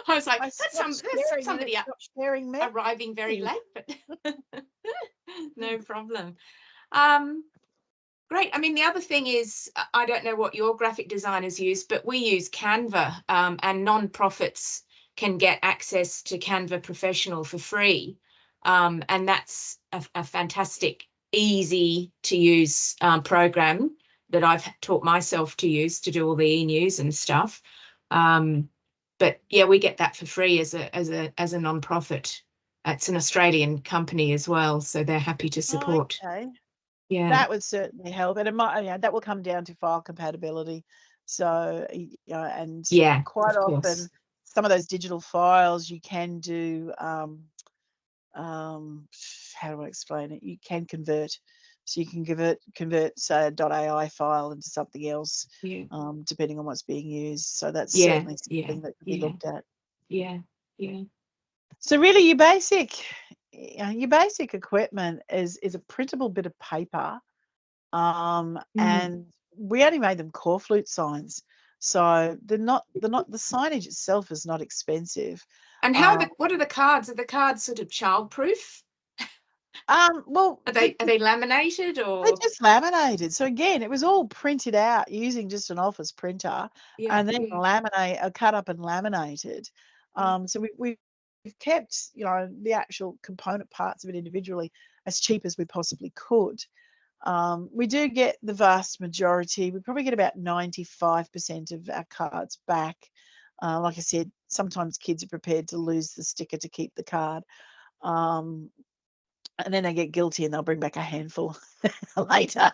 I was like, that's somebody sharing me. Arriving very late, but no problem. Great. I mean, the other thing is, I don't know what your graphic designers use, but we use Canva, and non-profits can get access to Canva Professional for free. And that's a fantastic, easy to use program that I've taught myself to use to do all the e-news and stuff. But yeah, we get that for free as a non-profit. It's an Australian company as well, so they're happy to support. Okay. Yeah, that would certainly help, and it might, that will come down to file compatibility. So, and quite often, some of those digital files you can do. How do I explain it? You can convert, so you can convert, say, a .ai file into something else, depending on what's being used. So that's certainly something that can be looked at. Yeah. So really, your basic equipment is a printable bit of paper, and we only made them core flute signs, so the signage itself is not expensive. And what are the cards? Are the cards sort of childproof? Well, are they laminated or? They're just laminated. So again, it was all printed out using just an office printer, and then cut up and laminated. So we've kept, the actual component parts of it individually as cheap as we possibly could. We do get the vast majority. We probably get about 95% of our cards back. Like I said, sometimes kids are prepared to lose the sticker to keep the card. And then they get guilty and they'll bring back a handful later.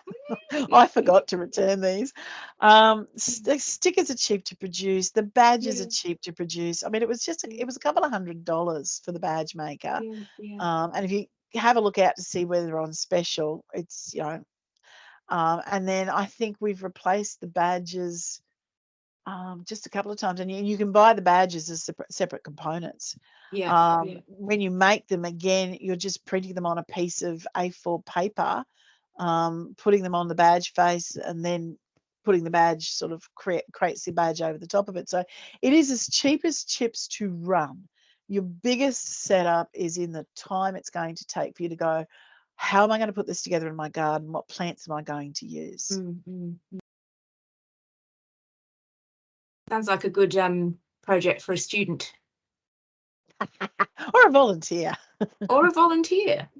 I forgot to return these. The stickers are cheap to produce. The badges are cheap to produce. I mean, it was a couple of $100 for the badge maker. And if you have a look out to see whether they're on special, it's, and then I think we've replaced the badges just a couple of times, and you can buy the badges as separate components. When you make them, again, you're just printing them on a piece of A4 paper, putting them on the badge face, and then putting the badge, sort of creates the badge over the top of it. So it is as cheap as chips to run. Your biggest setup is in the time it's going to take for you to go, how am I going to put this together in my garden? What plants am I going to use? Sounds like a good project for a student. Or a volunteer.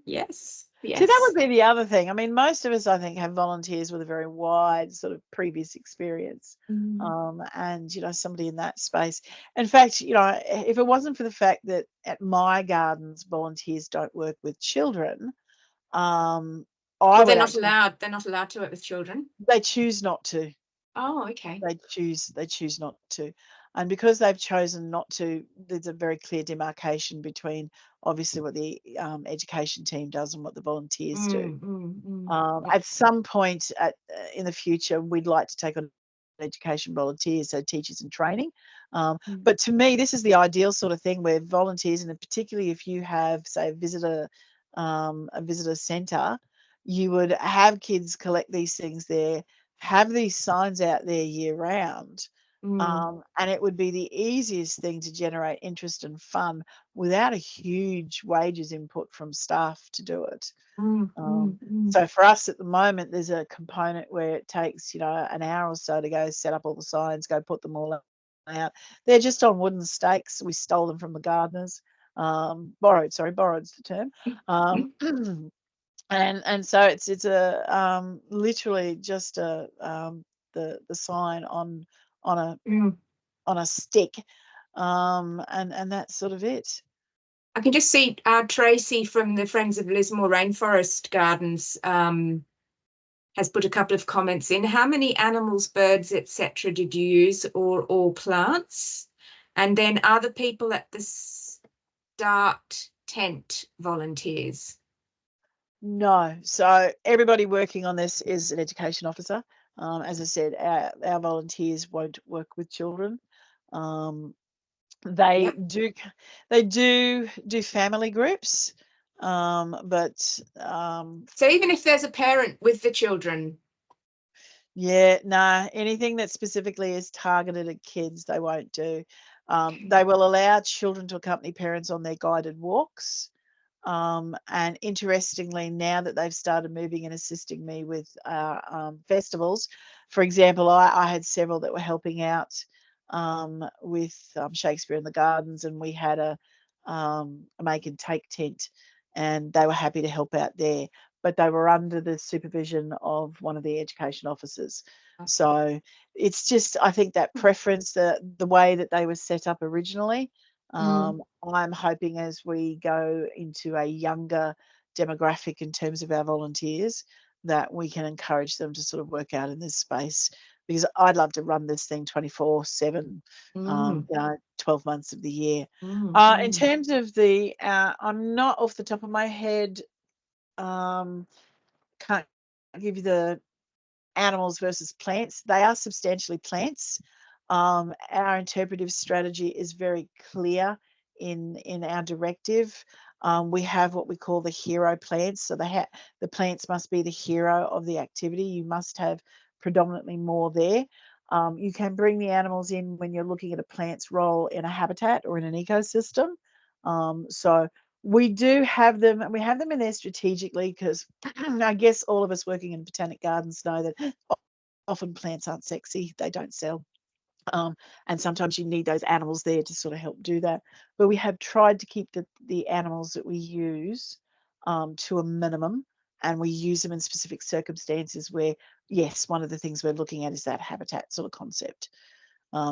Yes. So that would be the other thing. I mean, most of us, I think, have volunteers with a very wide sort of previous experience, and somebody in that space. In fact, if it wasn't for the fact that at my gardens volunteers don't work with children, they're not allowed to work with children. They choose not to. Oh, okay. They choose not to. And because they've chosen not to, there's a very clear demarcation between obviously what the education team does and what the volunteers do. At some point in the future, we'd like to take on education volunteers, so teachers in training. But to me, this is the ideal sort of thing where volunteers, and particularly if you have, say, a visitor centre, you would have kids collect these things there, have these signs out there year round. And it would be the easiest thing to generate interest and fun without a huge wages input from staff to do it. So for us at the moment, there's a component where it takes, you know, an hour or so to go set up all the signs, go put them all out. They're just on wooden stakes. We stole them from the gardeners. Borrowed's the term. And so it's a literally just a the sign on a stick, and that's sort of it. I can just see Tracy from the Friends of Lismore Rainforest Gardens has put a couple of comments in. How many animals, birds, etc. did you use, or all plants? And then are the people at the start tent volunteers? No. So everybody working on this is an education officer. As I said, our volunteers won't work with children. They do family groups, but so even if there's a parent with the children, anything that specifically is targeted at kids, they won't do. They will allow children to accompany parents on their guided walks. And interestingly, now that they've started moving and assisting me with festivals, for example, I had several that were helping out with Shakespeare in the Gardens, and we had a make and take tent, and they were happy to help out there, but they were under the supervision of one of the education officers. So it's just, I think, that preference, the way that they were set up originally. I'm hoping as we go into a younger demographic in terms of our volunteers, that we can encourage them to sort of work out in this space, because I'd love to run this thing 24/7, 12 months of the year. In terms of the, I'm not off the top of my head, can't give you the animals versus plants. They are substantially plants. Our interpretive strategy is very clear in our directive. We have what we call the hero plants. So the plants must be the hero of the activity. You must have predominantly more there. You can bring the animals in when you're looking at a plant's role in a habitat or in an ecosystem. So we do have them, and we have them in there strategically, because I guess all of us working in botanic gardens know that often plants aren't sexy, they don't sell. And sometimes you need those animals there to sort of help do that. But we have tried to keep the animals that we use to a minimum, and we use them in specific circumstances where, yes, one of the things we're looking at is that habitat sort of concept.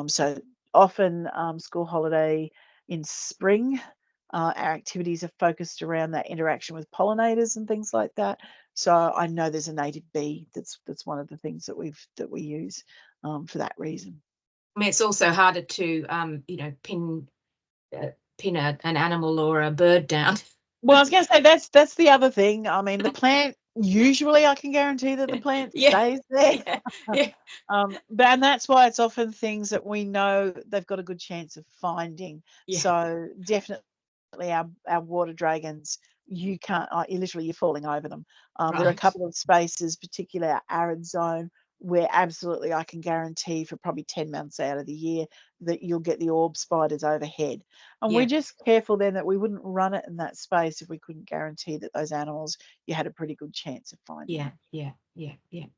So often school holiday in spring, our activities are focused around that interaction with pollinators and things like that. So I know there's a native bee that's one of the things that we use for that reason. I mean, it's also harder to pin an animal or a bird down. Well, I was going to say that's the other thing. I mean, the plant, usually I can guarantee that the plant stays there. And that's why it's often things that we know they've got a good chance of finding. So definitely our water dragons, you can't, you're falling over them. There are a couple of spaces, particularly our arid zone, where absolutely I can guarantee for probably 10 months out of the year that you'll get the orb spiders overhead. And we're just careful then that we wouldn't run it in that space if we couldn't guarantee that those animals, you had a pretty good chance of finding. Yeah.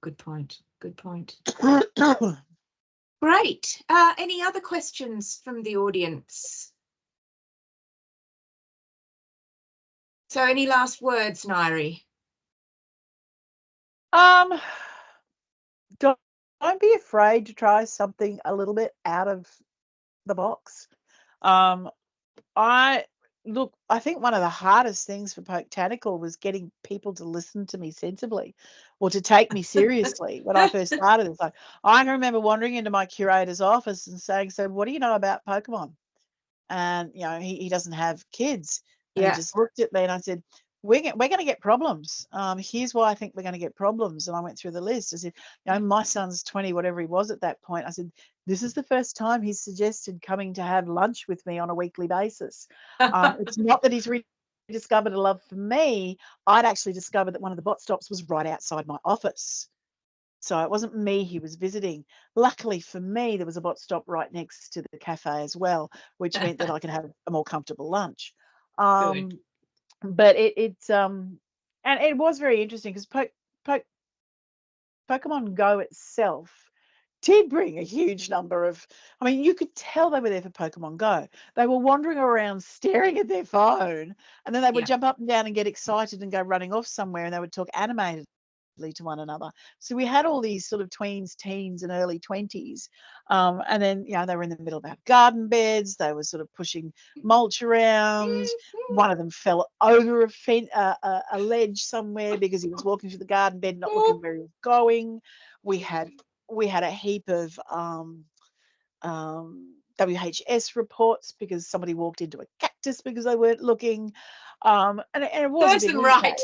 Good point. Great. Any other questions from the audience? So any last words, Ngaire? Don't be afraid to try something a little bit out of the box. I think one of the hardest things for Botanical was getting people to listen to me sensibly, or to take me seriously when I first started. It's like, I can remember wandering into my curator's office and saying, "So what do you know about Pokemon?" And he doesn't have kids. And he just looked at me, and I said, we're going to get problems. Here's why I think we're going to get problems. And I went through the list. I said, my son's 20, whatever he was at that point. I said, this is the first time he's suggested coming to have lunch with me on a weekly basis. It's not that he's really discovered a love for me, I'd actually discovered that one of the bot stops was right outside my office. So it wasn't me he was visiting. Luckily for me, there was a bot stop right next to the cafe as well, which meant that I could have a more comfortable lunch. Good. But and it was very interesting because Pokemon Go itself did bring a huge number of, I mean, you could tell they were there for Pokemon Go. They were wandering around staring at their phone, and then they would Yeah. jump up and down and get excited and go running off somewhere, and they would talk animatedly to one another. So we had all these sort of tweens, teens, and early 20s. And then, they were in the middle of our garden beds. They were sort of pushing mulch around. One of them fell over a ledge somewhere because he was walking through the garden bed, not looking where he was going. We had a heap of WHS reports because somebody walked into a cactus because they weren't looking. And it was a bit Right.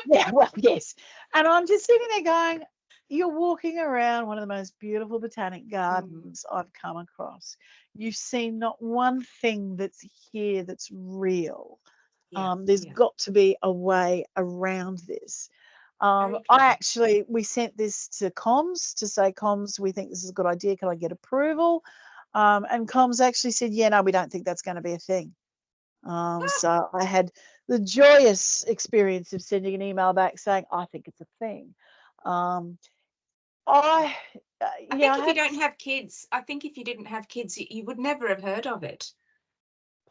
yeah, well, yes. And I'm just sitting there going, you're walking around one of the most beautiful botanic gardens I've come across. You've seen not one thing that's here that's real. There's got to be a way around this. We sent this to Comms to say, Comms, we think this is a good idea. Can I get approval? And Comms actually said, yeah, no, we don't think that's going to be a thing. So I had the joyous experience of sending an email back saying, I think it's a thing. I think if you don't have kids, I think if you didn't have kids, you would never have heard of it.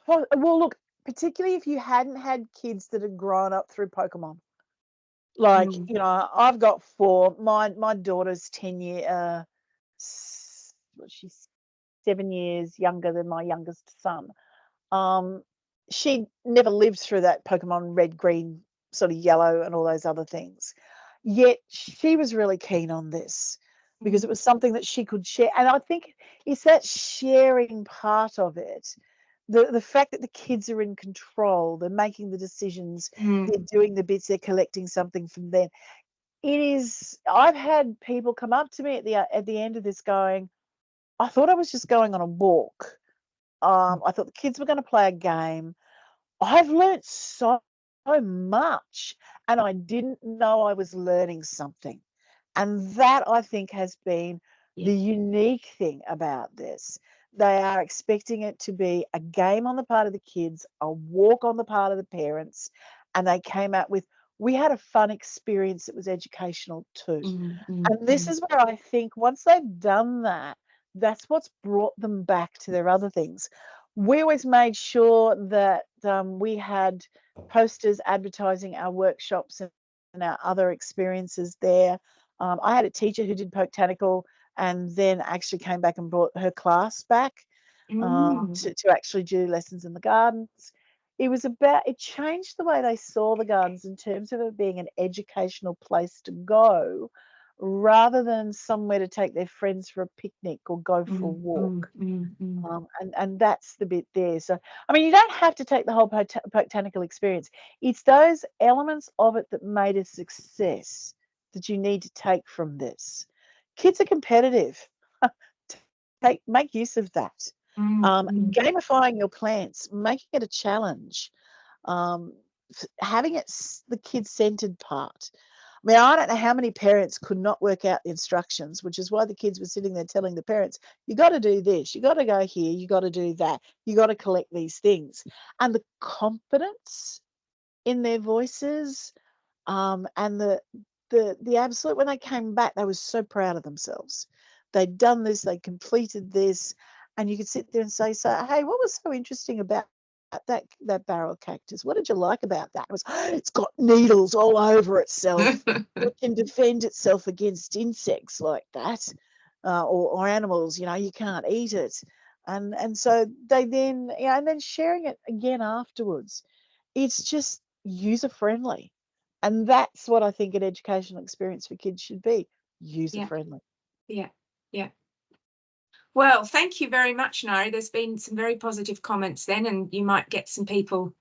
Well, look, particularly if you hadn't had kids that had grown up through Pokemon. Like, I've got 4. My daughter's 10 year, she's 7 years younger than my youngest son. She never lived through that Pokemon red, green, sort of yellow and all those other things. Yet she was really keen on this because it was something that she could share. And I think it's that sharing part of it. The fact that the kids are in control, they're making the decisions, they're doing the bits, they're collecting something from them. I've had people come up to me at the end of this going, I thought I was just going on a walk. I thought the kids were going to play a game. I've learnt so much, and I didn't know I was learning something. And that, I think, has been the unique thing about this. They are expecting it to be a game on the part of the kids, a walk on the part of the parents, and they came out with, we had a fun experience that was educational too. And this is where I think once they've done that, that's what's brought them back to their other things. We always made sure that we had posters advertising our workshops and our other experiences there. I had a teacher who did Botanical and then actually came back and brought her class back to actually do lessons in the gardens. It changed the way they saw the gardens in terms of it being an educational place to go rather than somewhere to take their friends for a picnic or go for a walk. And that's the bit there. So, I mean, you don't have to take the whole botanical experience. It's those elements of it that made a success that you need to take from this. Kids are competitive. Make use of that. Gamifying your plants, making it a challenge, having it the kid-centered part. I mean, I don't know how many parents could not work out the instructions, which is why the kids were sitting there telling the parents, you got to do this, you got to go here, you got to do that, you got to collect these things. And the confidence in their voices and the absolute, when they came back, they were so proud of themselves. They'd done this, they completed this, and you could sit there and say, hey, what was so interesting about that barrel cactus? What did you like about that? It was, it's got needles all over itself. It can defend itself against insects like that, or animals. You can't eat it, and so they then, and then sharing it again afterwards. It's just user friendly, and that's what I think an educational experience for kids should be: user friendly. Yeah. Well, thank you very much, Ngaire. There's been some very positive comments then, and you might get some people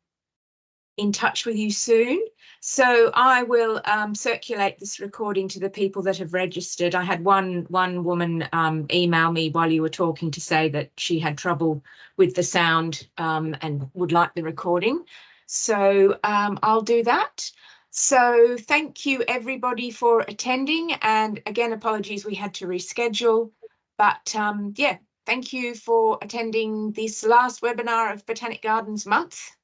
in touch with you soon. So I will circulate this recording to the people that have registered. I had one woman email me while you were talking to say that she had trouble with the sound and would like the recording. So I'll do that. So thank you everybody for attending, and again, apologies we had to reschedule, but yeah, thank you for attending this last webinar of Botanic Gardens Month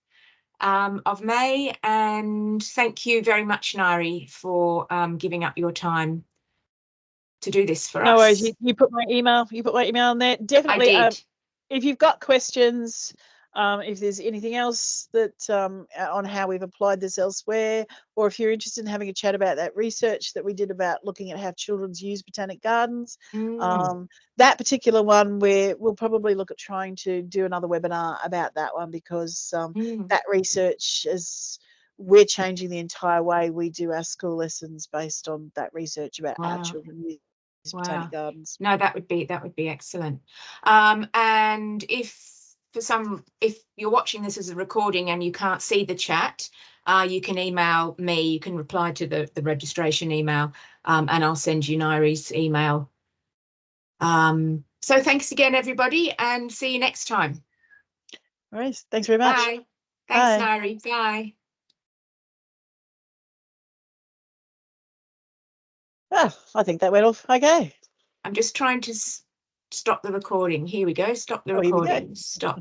of May, and thank you very much, Ngaire, for giving up your time to do this for us. No worries. You put my email. You put my email on there. Definitely. I did. If you've got questions, if there's anything else that on how we've applied this elsewhere, or if you're interested in having a chat about that research that we did about looking at how children's use botanic gardens, that particular one, we'll probably look at trying to do another webinar about that one, because that research is, we're changing the entire way we do our school lessons based on that research about how children use botanic gardens. No, that would be excellent. And if you're watching this as a recording and you can't see the chat, you can email me. You can reply to the registration email, and I'll send you Ngaire's email. So thanks again, everybody, and see you next time. All right. Thanks very much. Bye. Thanks, Ngaire. Bye. Oh, I think that went off okay. I'm just trying to stop the recording. Here we go. Stop the recording. Stop.